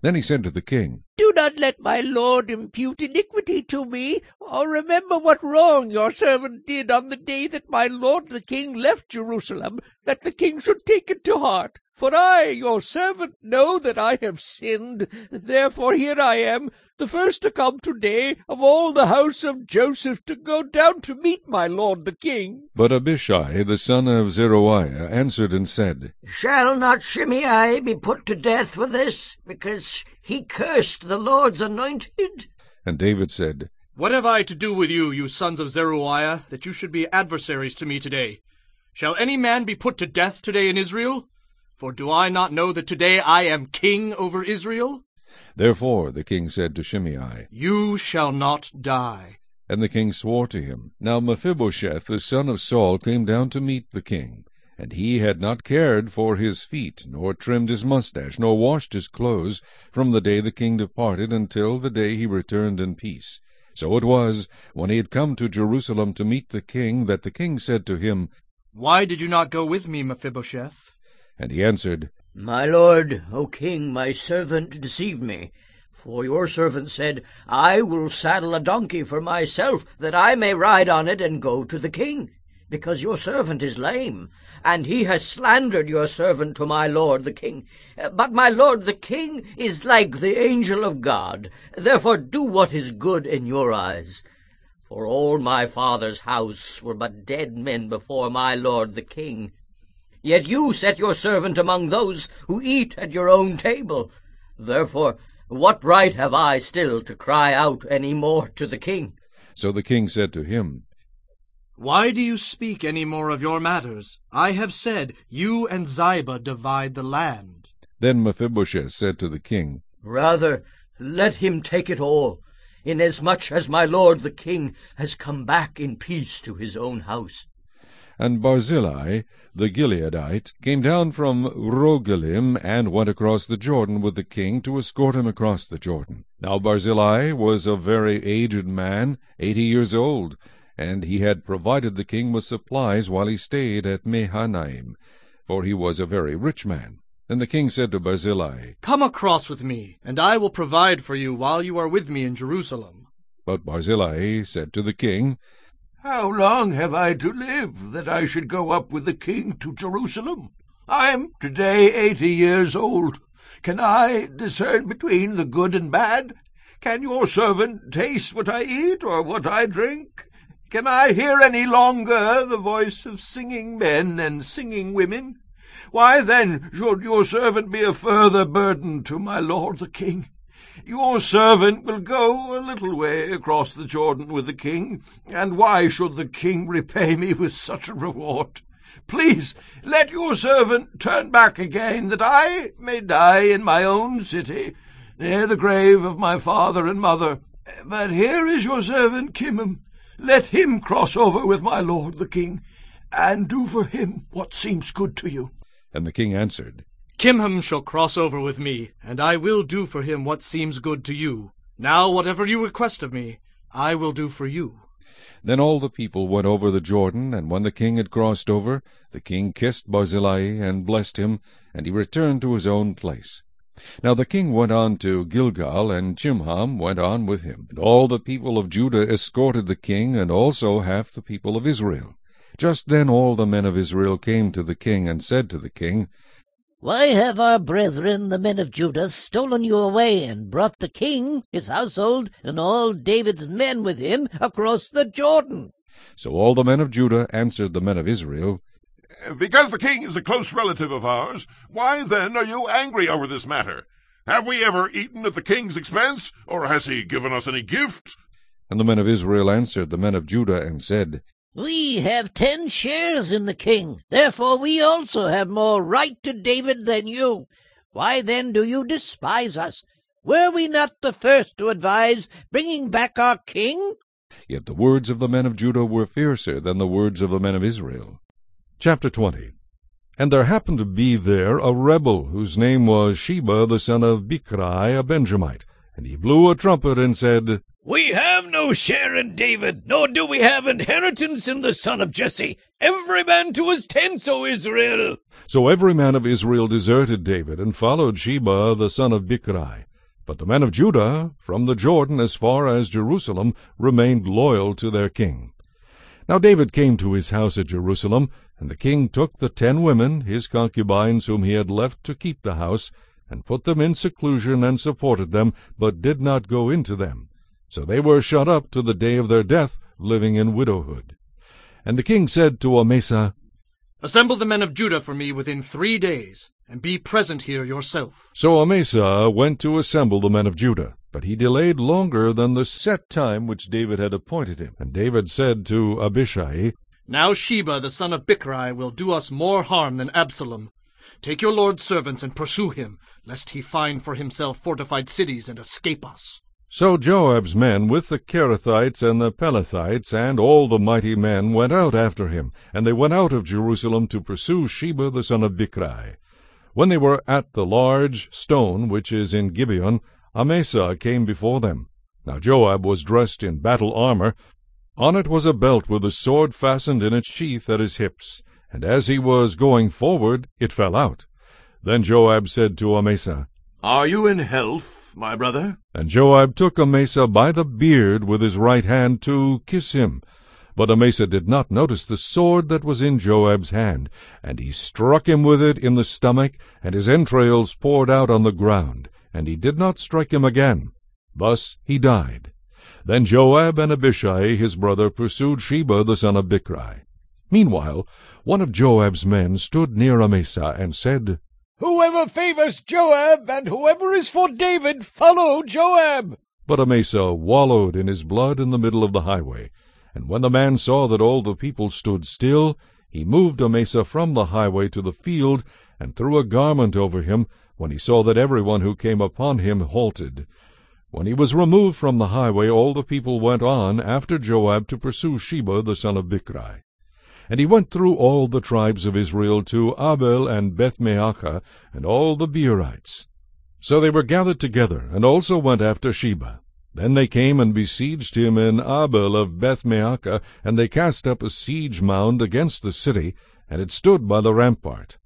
Then he said to the king, Do not let my lord impute iniquity to me, or remember what wrong your servant did on the day that my lord the king left Jerusalem, that the king should take it to heart. For I, your servant, know that I have sinned. Therefore here I am, the first to come today of all the house of Joseph, to go down to meet my lord the king. But Abishai, the son of Zeruiah, answered and said, Shall not Shimei be put to death for this, because he cursed the Lord's anointed? And David said, What have I to do with you, you sons of Zeruiah, that you should be adversaries to me today? Shall any man be put to death today in Israel? For do I not know that today I am king over Israel? Therefore the king said to Shimei, You shall not die. And the king swore to him. Now Mephibosheth, the son of Saul, came down to meet the king. And he had not cared for his feet, nor trimmed his mustache, nor washed his clothes, from the day the king departed until the day he returned in peace. So it was, when he had come to Jerusalem to meet the king, that the king said to him, Why did you not go with me, Mephibosheth? And he answered, My lord, O king, my servant deceived me. For your servant said, I will saddle a donkey for myself, that I may ride on it and go to the king, because your servant is lame, and he has slandered your servant to my lord the king. But my lord the king is like the angel of God. Therefore do what is good in your eyes. For all my father's house were but dead men before my lord the king. Yet you set your servant among those who eat at your own table. Therefore, what right have I still to cry out any more to the king? So the king said to him, Why do you speak any more of your matters? I have said, you and Ziba divide the land. Then Mephibosheth said to the king, Rather, let him take it all, inasmuch as my lord the king has come back in peace to his own house. And Barzillai, the Gileadite, came down from Rogelim, and went across the Jordan with the king to escort him across the Jordan. Now Barzillai was a very aged man, 80 years old, and he had provided the king with supplies while he stayed at Mahanaim, for he was a very rich man. Then the king said to Barzillai, Come across with me, and I will provide for you while you are with me in Jerusalem. But Barzillai said to the king, How long have I to live, that I should go up with the king to Jerusalem? I am today 80 years old. Can I discern between the good and bad? Can your servant taste what I eat, or what I drink? Can I hear any longer the voice of singing men and singing women? Why then should your servant be a further burden to my lord the king? Your servant will go a little way across the Jordan with the king, and why should the king repay me with such a reward? Please let your servant turn back again, that I may die in my own city, near the grave of my father and mother. But here is your servant Kimham. Let him cross over with my lord the king, and do for him what seems good to you. And the king answered, Kimham shall cross over with me, and I will do for him what seems good to you. Now whatever you request of me, I will do for you. Then all the people went over the Jordan, and when the king had crossed over, the king kissed Barzillai and blessed him, and he returned to his own place. Now the king went on to Gilgal, and Chimham went on with him. And all the people of Judah escorted the king, and also half the people of Israel. Just then all the men of Israel came to the king, and said to the king, Why have our brethren, the men of Judah, stolen you away, and brought the king, his household, and all David's men with him across the Jordan? So all the men of Judah answered the men of Israel, Because the king is a close relative of ours, why then are you angry over this matter? Have we ever eaten at the king's expense, or has he given us any gift? And the men of Israel answered the men of Judah, and said, We have 10 shares in the king, therefore we also have more right to David than you. Why then do you despise us? Were we not the first to advise bringing back our king? Yet the words of the men of Judah were fiercer than the words of the men of Israel. Chapter 20. And there happened to be there a rebel, whose name was Sheba the son of Bichri, a Benjamite. And he blew a trumpet, and said, We have no share in David, nor do we have inheritance in the son of Jesse. Every man to his tents, O Israel. So every man of Israel deserted David, and followed Sheba the son of Bichri. But the men of Judah, from the Jordan as far as Jerusalem, remained loyal to their king. Now David came to his house at Jerusalem, and the king took the 10 women, his concubines, whom he had left to keep the house, and put them in seclusion, and supported them, but did not go into them. So they were shut up to the day of their death, living in widowhood. And the king said to Amasa, Assemble the men of Judah for me within 3 days, and be present here yourself. So Amasa went to assemble the men of Judah, but he delayed longer than the set time which David had appointed him. And David said to Abishai, Now Sheba the son of Bichri will do us more harm than Absalom. Take your lord's servants and pursue him, lest he find for himself fortified cities and escape us. So Joab's men with the Kerethites and the Pelethites and all the mighty men went out after him, and they went out of Jerusalem to pursue Sheba the son of Bichri. When they were at the large stone which is in Gibeon, Amasa came before them. Now Joab was dressed in battle armor. On it was a belt with a sword fastened in its sheath at his hips, and as he was going forward, it fell out. Then Joab said to Amasa, Are you in health, my brother? And Joab took Amasa by the beard with his right hand to kiss him. But Amasa did not notice the sword that was in Joab's hand, and he struck him with it in the stomach, and his entrails poured out on the ground, and he did not strike him again. Thus he died. Then Joab and Abishai his brother pursued Sheba the son of Bichri. Meanwhile one of Joab's men stood near Amasa, and said, Whoever favors Joab, and whoever is for David, follow Joab. But Amasa wallowed in his blood in the middle of the highway. And when the man saw that all the people stood still, he moved Amasa from the highway to the field, and threw a garment over him, when he saw that every one who came upon him halted. When he was removed from the highway, all the people went on after Joab to pursue Sheba the son of Bichri. And he went through all the tribes of Israel to Abel and Beth-Maachah, and all the Beerites. So they were gathered together, and also went after Sheba. Then they came and besieged him in Abel of Beth-Maachah, and they cast up a siege mound against the city, and it stood by the rampart.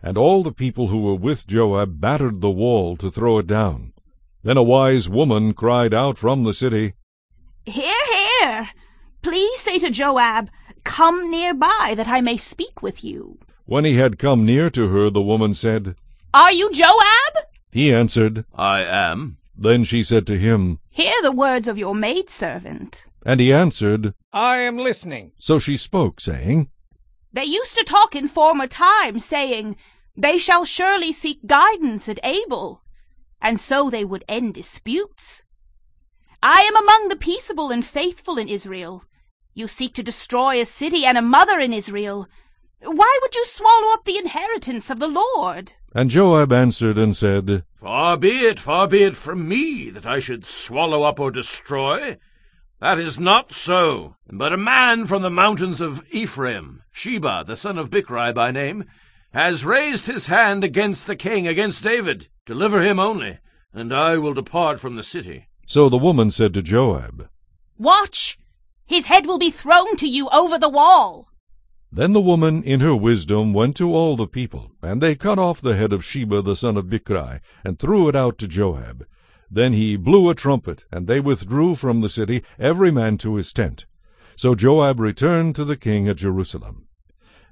And all the people who were with Joab battered the wall to throw it down. Then a wise woman cried out from the city, Hear, hear! Please say to Joab, Come near by, that I may speak with you. When he had come near to her, the woman said, Are you Joab? He answered, I am. Then she said to him, Hear the words of your maidservant. And he answered, I am listening. So she spoke, saying, They used to talk in former times, saying, They shall surely seek guidance at Abel, and so they would end disputes. I am among the peaceable and faithful in Israel. You seek to destroy a city and a mother in Israel. Why would you swallow up the inheritance of the Lord? And Joab answered and said, far be it from me that I should swallow up or destroy. That is not so. But a man from the mountains of Ephraim, Sheba, the son of Bichri by name, has raised his hand against the king, against David. Deliver him only, and I will depart from the city. So the woman said to Joab, Watch! His head will be thrown to you over the wall. Then the woman in her wisdom went to all the people, and they cut off the head of Sheba the son of Bichri, and threw it out to Joab. Then he blew a trumpet, and they withdrew from the city, every man to his tent. So Joab returned to the king at Jerusalem.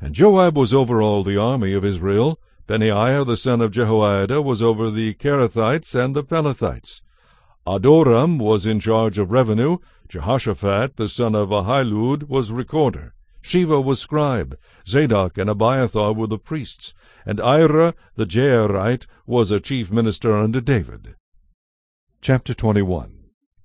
And Joab was over all the army of Israel. Benaiah the son of Jehoiada was over the Kerethites and the Pelethites. Adoram was in charge of revenue. Jehoshaphat the son of Ahilud was recorder. Sheva was scribe. Zadok and Abiathar were the priests. And Ira the Jairite was a chief minister unto David. Chapter 21.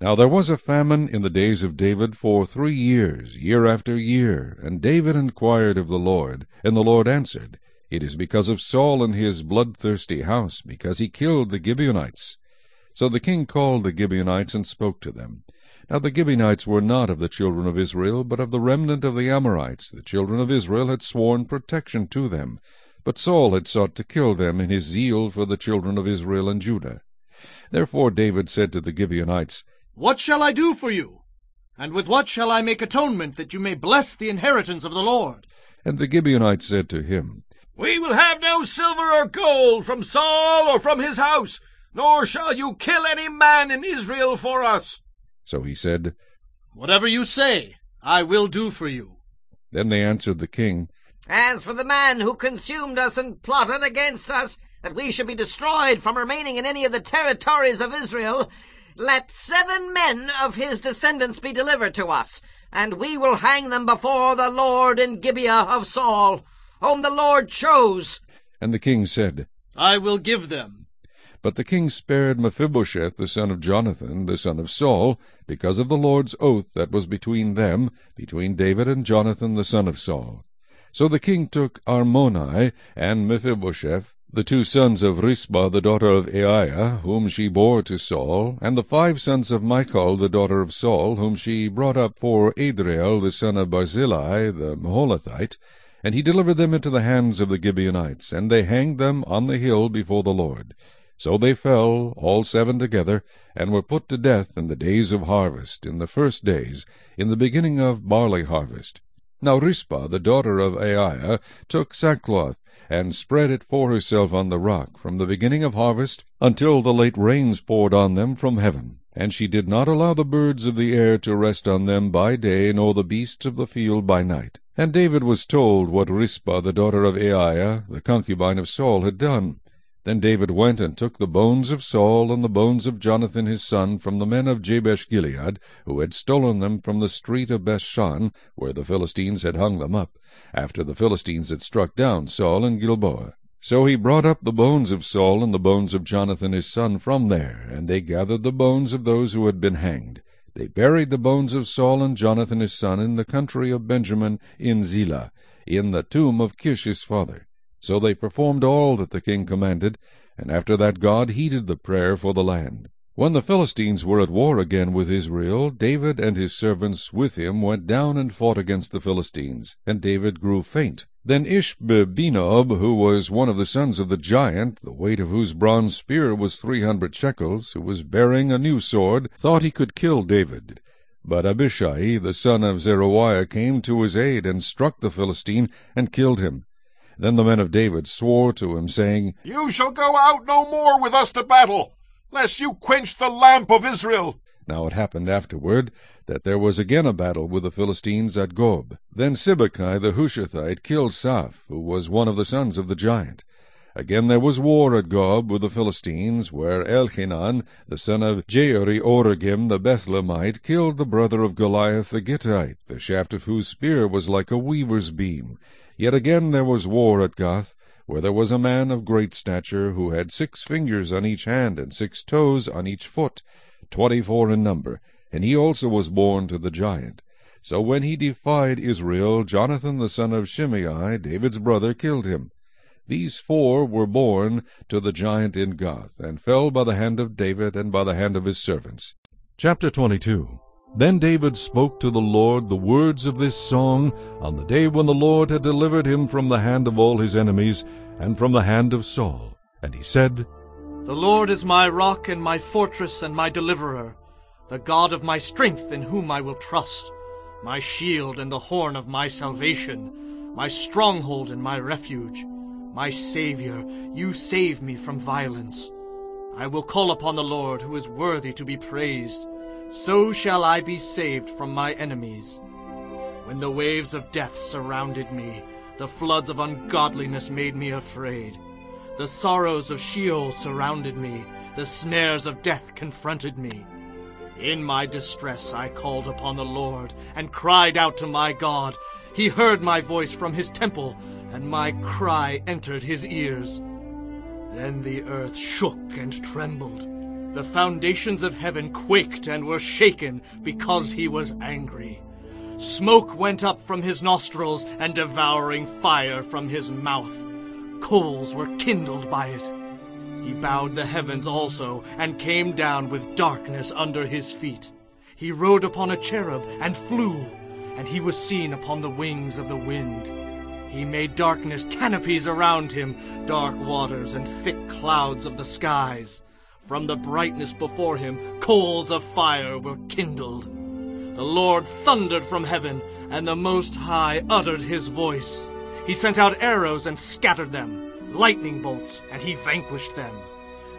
Now there was a famine in the days of David for 3 years, year after year. And David inquired of the Lord, and the Lord answered, It is because of Saul and his bloodthirsty house, because he killed the Gibeonites. So the king called the Gibeonites and spoke to them. Now the Gibeonites were not of the children of Israel, but of the remnant of the Amorites. The children of Israel had sworn protection to them. But Saul had sought to kill them in his zeal for the children of Israel and Judah. Therefore David said to the Gibeonites, What shall I do for you? And with what shall I make atonement, that you may bless the inheritance of the Lord? And the Gibeonites said to him, We will have no silver or gold from Saul or from his house, nor shall you kill any man in Israel for us. So he said, Whatever you say, I will do for you. Then they answered the king, As for the man who consumed us and plotted against us, that we should be destroyed from remaining in any of the territories of Israel, let 7 men of his descendants be delivered to us, and we will hang them before the Lord in Gibeah of Saul, whom the Lord chose. And the king said, I will give them. But the king spared Mephibosheth the son of Jonathan, the son of Saul, because of the Lord's oath that was between them, between David and Jonathan the son of Saul. So the king took Armoni and Mephibosheth, the 2 sons of Rizpah the daughter of Aiah, whom she bore to Saul, and the 5 sons of Michal the daughter of Saul, whom she brought up for Adriel the son of Barzillai the Maholathite, and he delivered them into the hands of the Gibeonites, and they hanged them on the hill before the Lord. So they fell, all 7 together, and were put to death in the days of harvest, in the first days, in the beginning of barley harvest. Now Rizpah the daughter of Aiah took sackcloth, and spread it for herself on the rock, from the beginning of harvest until the late rains poured on them from heaven. And she did not allow the birds of the air to rest on them by day, nor the beasts of the field by night. And David was told what Rizpah the daughter of Aiah, the concubine of Saul, had done. Then David went and took the bones of Saul and the bones of Jonathan his son from the men of Jabesh-Gilead, who had stolen them from the street of Bethshan, where the Philistines had hung them up, after the Philistines had struck down Saul in Gilboa. So he brought up the bones of Saul and the bones of Jonathan his son from there, and they gathered the bones of those who had been hanged. They buried the bones of Saul and Jonathan his son in the country of Benjamin in Zelah, in the tomb of Kish his father. So they performed all that the king commanded, and after that God heeded the prayer for the land. When the Philistines were at war again with Israel, David and his servants with him went down and fought against the Philistines, and David grew faint. Then Ishbi-Benob, who was one of the sons of the giant, the weight of whose bronze spear was 300 shekels, who was bearing a new sword, thought he could kill David. But Abishai, the son of Zeruiah, came to his aid, and struck the Philistine, and killed him. Then the men of David swore to him, saying, You shall go out no more with us to battle, lest you quench the lamp of Israel. Now it happened afterward that there was again a battle with the Philistines at Gob. Then Sibbecai the Hushathite killed Saph, who was one of the sons of the giant. Again there was war at Gob with the Philistines, where Elhanan, the son of Jehoiaribim the Bethlehemite, killed the brother of Goliath the Gittite, the shaft of whose spear was like a weaver's beam. Yet again there was war at Gath, where there was a man of great stature, who had 6 fingers on each hand, and 6 toes on each foot, 24 in number, and he also was born to the giant. So when he defied Israel, Jonathan the son of Shimei, David's brother, killed him. These 4 were born to the giant in Gath, and fell by the hand of David and by the hand of his servants. Chapter 22. Then David spoke to the Lord the words of this song on the day when the Lord had delivered him from the hand of all his enemies, and from the hand of Saul. And he said, The Lord is my rock and my fortress and my deliverer, the God of my strength in whom I will trust, my shield and the horn of my salvation, my stronghold and my refuge. My Savior, you save me from violence. I will call upon the Lord, who is worthy to be praised. So shall I be saved from my enemies. When the waves of death surrounded me, the floods of ungodliness made me afraid. The sorrows of Sheol surrounded me, the snares of death confronted me. In my distress I called upon the Lord, and cried out to my God. He heard my voice from his temple, and my cry entered his ears. Then the earth shook and trembled. The foundations of heaven quaked and were shaken because he was angry. Smoke went up from his nostrils, and devouring fire from his mouth. Coals were kindled by it. He bowed the heavens also, and came down with darkness under his feet. He rode upon a cherub and flew, and he was seen upon the wings of the wind. He made darkness canopies around him, dark waters and thick clouds of the skies. From the brightness before him, coals of fire were kindled. The Lord thundered from heaven, and the Most High uttered his voice. He sent out arrows and scattered them, lightning bolts, and he vanquished them.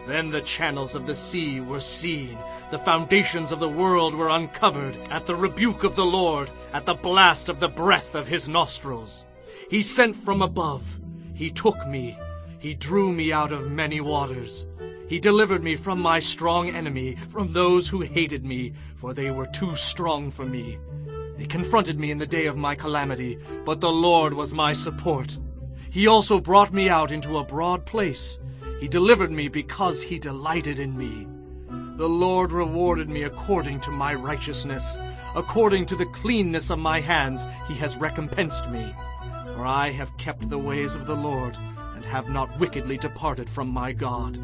Then the channels of the sea were seen, the foundations of the world were uncovered, at the rebuke of the Lord, at the blast of the breath of his nostrils. He sent from above. He took me. He drew me out of many waters. He delivered me from my strong enemy, from those who hated me, for they were too strong for me. They confronted me in the day of my calamity, but the Lord was my support. He also brought me out into a broad place. He delivered me because he delighted in me. The Lord rewarded me according to my righteousness. According to the cleanness of my hands he has recompensed me. For I have kept the ways of the Lord, and have not wickedly departed from my God.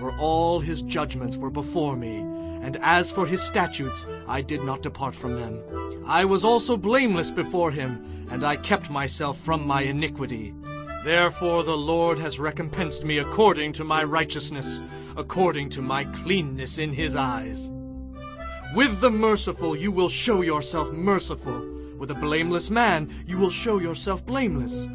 For all his judgments were before me, and as for his statutes, I did not depart from them. I was also blameless before him, and I kept myself from my iniquity. Therefore the Lord has recompensed me according to my righteousness, according to my cleanness in his eyes. With the merciful you will show yourself merciful. With a blameless man you will show yourself blameless.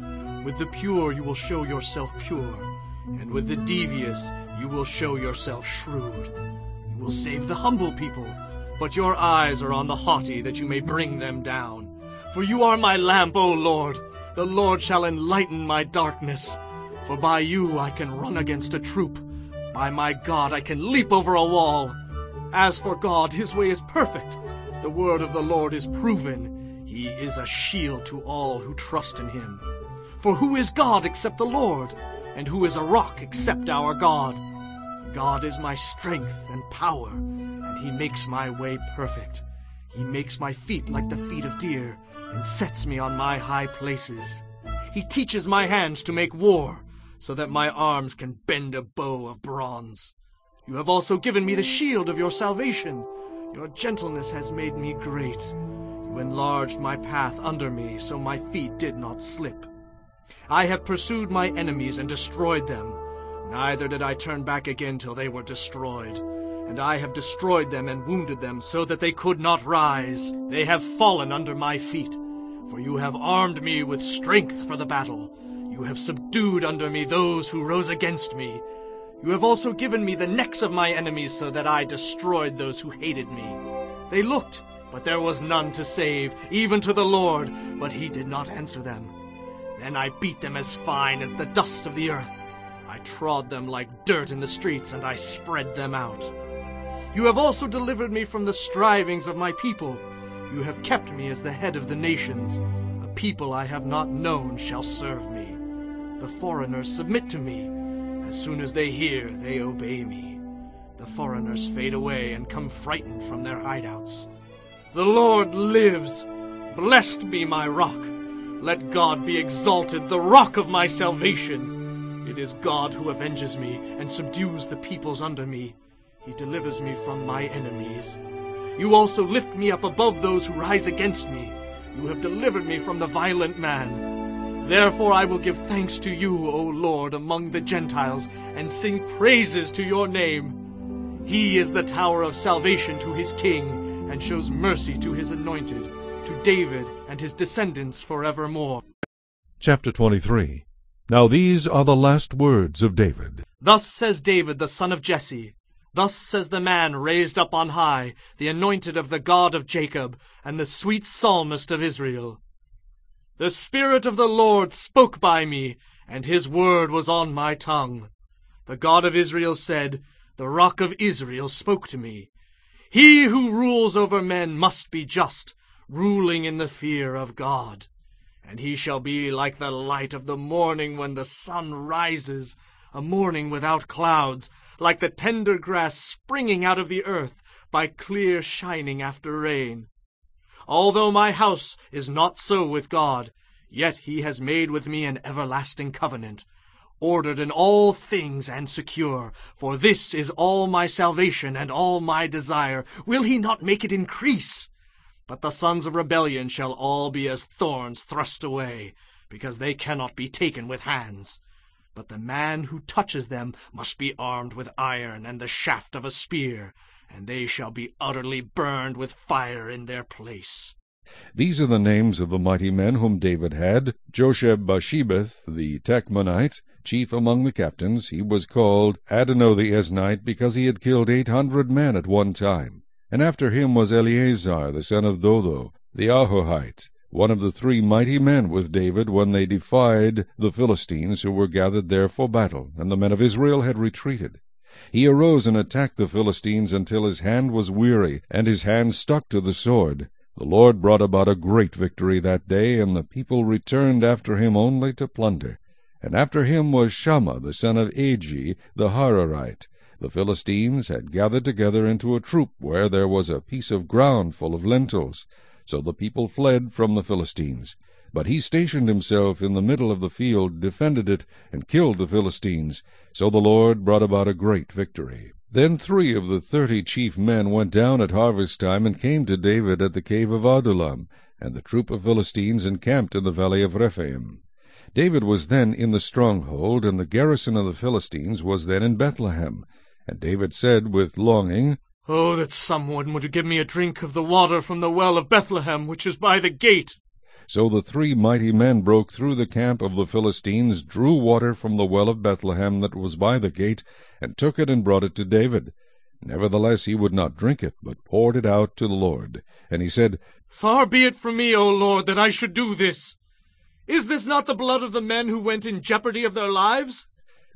With the pure you will show yourself pure. And with the devious you will show yourself shrewd. You will save the humble people, but your eyes are on the haughty, that you may bring them down. For you are my lamp, O Lord. The Lord shall enlighten my darkness. For by you I can run against a troop. By my God I can leap over a wall. As for God, his way is perfect. The word of the Lord is proven. He is a shield to all who trust in him. For who is God except the Lord? And who is a rock except our God? God is my strength and power, and he makes my way perfect. He makes my feet like the feet of deer, and sets me on my high places. He teaches my hands to make war, so that my arms can bend a bow of bronze. You have also given me the shield of your salvation. Your gentleness has made me great. You enlarged my path under me, so my feet did not slip. I have pursued my enemies and destroyed them. Neither did I turn back again till they were destroyed. And I have destroyed them and wounded them, so that they could not rise. They have fallen under my feet. For you have armed me with strength for the battle. You have subdued under me those who rose against me. You have also given me the necks of my enemies, so that I destroyed those who hated me. They looked, but there was none to save, even to the Lord, but he did not answer them. Then I beat them as fine as the dust of the earth. I trod them like dirt in the streets, and I spread them out. You have also delivered me from the strivings of my people. You have kept me as the head of the nations. A people I have not known shall serve me. The foreigners submit to me. As soon as they hear, they obey me. The foreigners fade away and come frightened from their hideouts. The Lord lives. Blessed be my rock. Let God be exalted, the rock of my salvation. It is God who avenges me and subdues the peoples under me. He delivers me from my enemies. You also lift me up above those who rise against me. You have delivered me from the violent man. Therefore I will give thanks to you, O Lord, among the Gentiles, and sing praises to your name. He is the tower of salvation to his king, and shows mercy to his anointed, to David and his descendants forevermore. Chapter 23. Now these are the last words of David. Thus says David the son of Jesse, thus says the man raised up on high, the anointed of the God of Jacob, and the sweet psalmist of Israel. The Spirit of the Lord spoke by me, and his word was on my tongue. The God of Israel said, the Rock of Israel spoke to me. He who rules over men must be just, ruling in the fear of God. And he shall be like the light of the morning when the sun rises, a morning without clouds, like the tender grass springing out of the earth, by clear shining after rain. Although my house is not so with God, yet he has made with me an everlasting covenant, ordered in all things and secure. For this is all my salvation and all my desire. Will he not make it increase? But the sons of rebellion shall all be as thorns thrust away, because they cannot be taken with hands. But the man who touches them must be armed with iron and the shaft of a spear, and they shall be utterly burned with fire in their place. These are the names of the mighty men whom David had: Josheb-Bashebeth the Tachmonite, chief among the captains. He was called Adonai the Eznite, because he had killed 800 men at one time. And after him was Eleazar the son of Dodo, the Ahohite, one of the 3 mighty men with David when they defied the Philistines, who were gathered there for battle, and the men of Israel had retreated. He arose and attacked the Philistines until his hand was weary, and his hand stuck to the sword. The Lord brought about a great victory that day, and the people returned after him only to plunder. And after him was Shammah the son of Agi the Hararite. The Philistines had gathered together into a troop where there was a piece of ground full of lentils. So the people fled from the Philistines. But he stationed himself in the middle of the field, defended it, and killed the Philistines. So the Lord brought about a great victory. Then 3 of the 30 chief men went down at harvest time, and came to David at the cave of Adullam, and the troop of Philistines encamped in the valley of Rephaim. David was then in the stronghold, and the garrison of the Philistines was then in Bethlehem. And David said with longing, Oh, that someone would give me a drink of the water from the well of Bethlehem, which is by the gate. So the 3 mighty men broke through the camp of the Philistines, drew water from the well of Bethlehem that was by the gate, and took it and brought it to David. Nevertheless he would not drink it, but poured it out to the Lord. And he said, Far be it from me, O Lord, that I should do this. Is this not the blood of the men who went in jeopardy of their lives?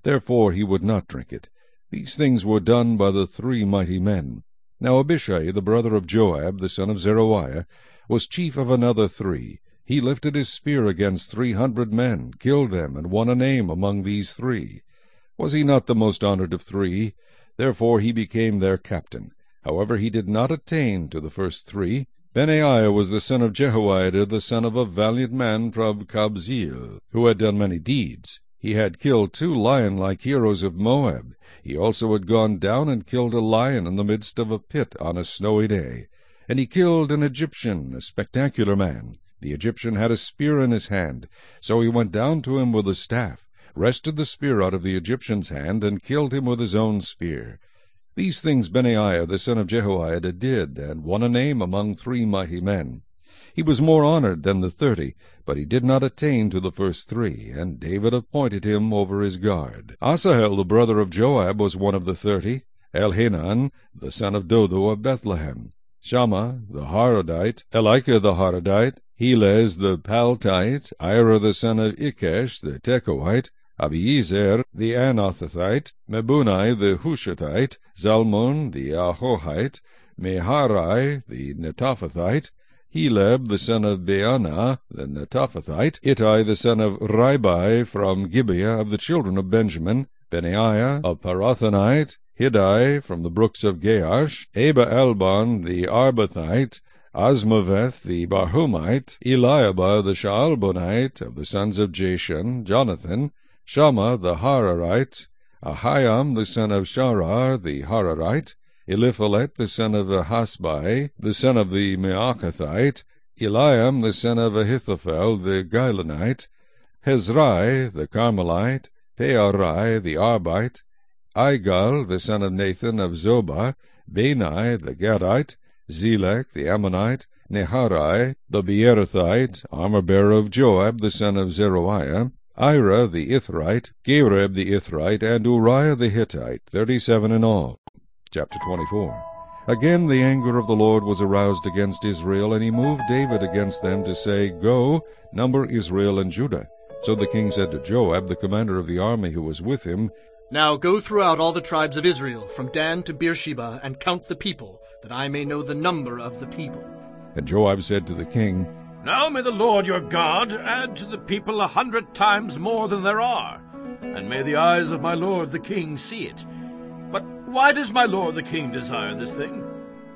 Therefore he would not drink it. These things were done by the 3 mighty men. Now Abishai, the brother of Joab, the son of Zeruiah, was chief of another 3. He lifted his spear against 300 men, killed them, and won a name among these 3. Was he not the most honored of 3? Therefore he became their captain. However, he did not attain to the first 3. Benaiah was the son of Jehoiada, the son of a valiant man from Kabzeel, who had done many deeds. He had killed 2 lion-like heroes of Moab. He also had gone down and killed a lion in the midst of a pit on a snowy day. And he killed an Egyptian, a spectacular man. The Egyptian had a spear in his hand. So he went down to him with a staff, wrested the spear out of the Egyptian's hand, and killed him with his own spear. These things Benaiah the son of Jehoiada did, and won a name among 3 mighty men. He was more honored than the 30, but he did not attain to the first 3, and David appointed him over his guard. Asahel the brother of Joab was one of the 30, Elhanan the son of Dodo of Bethlehem, Shammah the Harodite, Elika the Harodite, Helez the Paltite, Ira the son of Ikesh the Tekoite, Abiezer the Anathothite, Mebunai the Hushatite, Zalmon the Ahohite, Meharai the Netophathite, Heleb the son of Baanah the Netophathite, Ittai the son of Ribai from Gibeah of the children of Benjamin, Benaiah a Parathonite, Hiddai from the brooks of Gaash, Aba Elbon the Arbathite, Asmaveth the Barhumite, Eliahba the Shaalbonite, of the sons of Jashan, Jonathan, Shammah the Hararite, Ahiam the son of Sharar the Hararite, Eliphalet the son of Ahasbai, the son of the Meachathite, Eliam the son of Ahithophel the Gilonite, Hezrai the Carmelite, Pearai the Arbite, Igal the son of Nathan of Zobah, Bani the Gadite, Zelek the Ammonite, Neharai the Beerothite, armor-bearer of Joab the son of Zeruiah, Ira the Ithrite, Gareb the Ithrite, and Uriah the Hittite, 37 in all. Chapter 24. Again the anger of the Lord was aroused against Israel, and he moved David against them to say, Go, number Israel and Judah. So the king said to Joab, the commander of the army who was with him, Now go throughout all the tribes of Israel, from Dan to Beersheba, and count the people, that I may know the number of the people. And Joab said to the king, Now may the Lord your God add to the people 100 times more than there are, and may the eyes of my lord the king see it. But why does my lord the king desire this thing?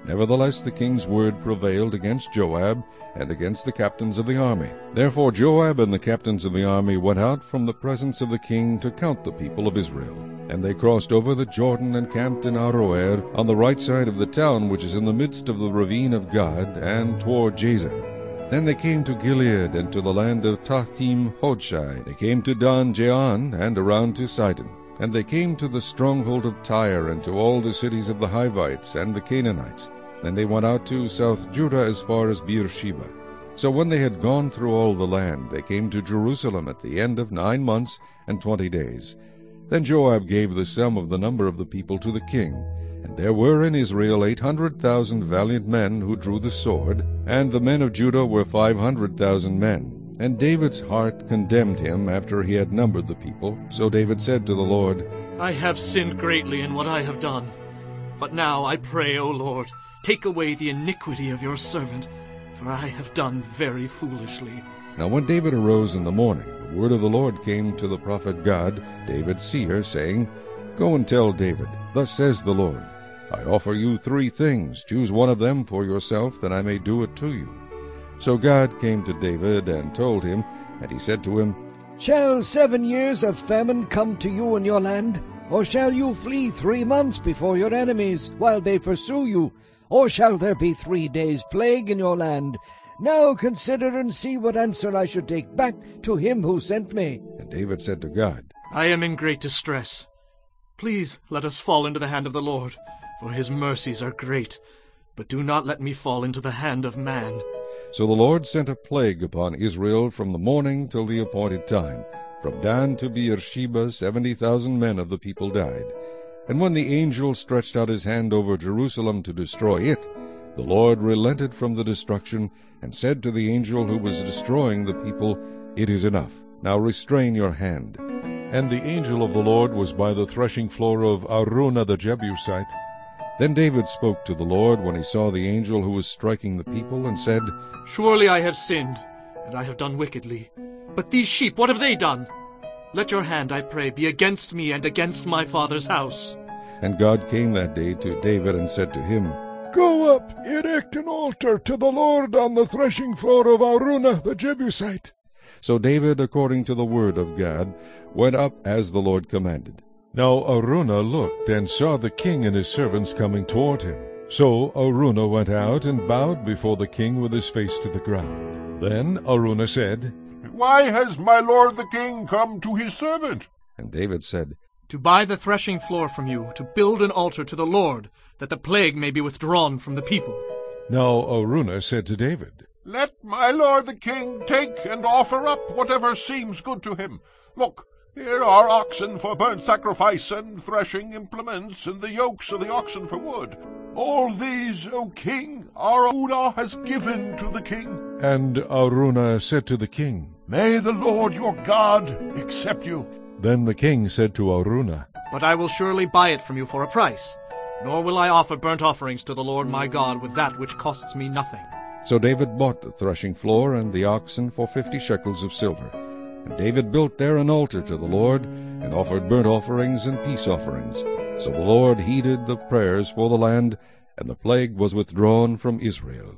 Nevertheless the king's word prevailed against Joab and against the captains of the army. Therefore Joab and the captains of the army went out from the presence of the king to count the people of Israel. And they crossed over the Jordan and camped in Aroer on the right side of the town which is in the midst of the ravine of Gad, and toward Jazer. Then they came to Gilead and to the land of Tahtim Hodshai. They came to Dan Jaan and around to Sidon. And they came to the stronghold of Tyre, and to all the cities of the Hivites and the Canaanites. Then they went out to South Judah as far as Beersheba. So when they had gone through all the land, they came to Jerusalem at the end of 9 months and 20 days. Then Joab gave the sum of the number of the people to the king. And there were in Israel 800,000 valiant men who drew the sword, and the men of Judah were 500,000 men. And David's heart condemned him after he had numbered the people. So David said to the Lord, I have sinned greatly in what I have done. But now I pray, O Lord, take away the iniquity of your servant, for I have done very foolishly. Now when David arose in the morning, the word of the Lord came to the prophet Gad, David's seer, saying, Go and tell David, Thus says the Lord, I offer you 3 things. Choose one of them for yourself, that I may do it to you. So Gad came to David and told him, and he said to him, Shall 7 years of famine come to you in your land? Or shall you flee 3 months before your enemies, while they pursue you? Or shall there be 3 days' plague in your land? Now consider and see what answer I should take back to him who sent me. And David said to Gad, I am in great distress. Please let us fall into the hand of the Lord, for his mercies are great. But do not let me fall into the hand of man. So the Lord sent a plague upon Israel from the morning till the appointed time. From Dan to Beersheba 70,000 men of the people died. And when the angel stretched out his hand over Jerusalem to destroy it, the Lord relented from the destruction, and said to the angel who was destroying the people, It is enough. Now restrain your hand. And the angel of the Lord was by the threshing floor of Araunah the Jebusite. Then David spoke to the Lord when he saw the angel who was striking the people, and said, Surely I have sinned, and I have done wickedly. But these sheep, what have they done? Let your hand, I pray, be against me and against my father's house. And God came that day to David and said to him, Go up, erect an altar to the Lord on the threshing floor of Araunah the Jebusite. So David, according to the word of Gad, went up as the Lord commanded. Now Araunah looked and saw the king and his servants coming toward him. So Araunah went out and bowed before the king with his face to the ground. Then Araunah said, Why has my lord the king come to his servant? And David said, To buy the threshing floor from you, to build an altar to the Lord, that the plague may be withdrawn from the people. Now Araunah said to David, Let my lord the king take and offer up whatever seems good to him. Look, here are oxen for burnt sacrifice, and threshing implements, and the yokes of the oxen for wood. All these, O king, Araunah has given to the king. And Araunah said to the king, May the Lord your God accept you. Then the king said to Araunah, But I will surely buy it from you for a price, nor will I offer burnt offerings to the Lord my God with that which costs me nothing. So David bought the threshing floor and the oxen for 50 shekels of silver. And David built there an altar to the Lord, and offered burnt offerings and peace offerings. So the Lord heeded the prayers for the land, and the plague was withdrawn from Israel.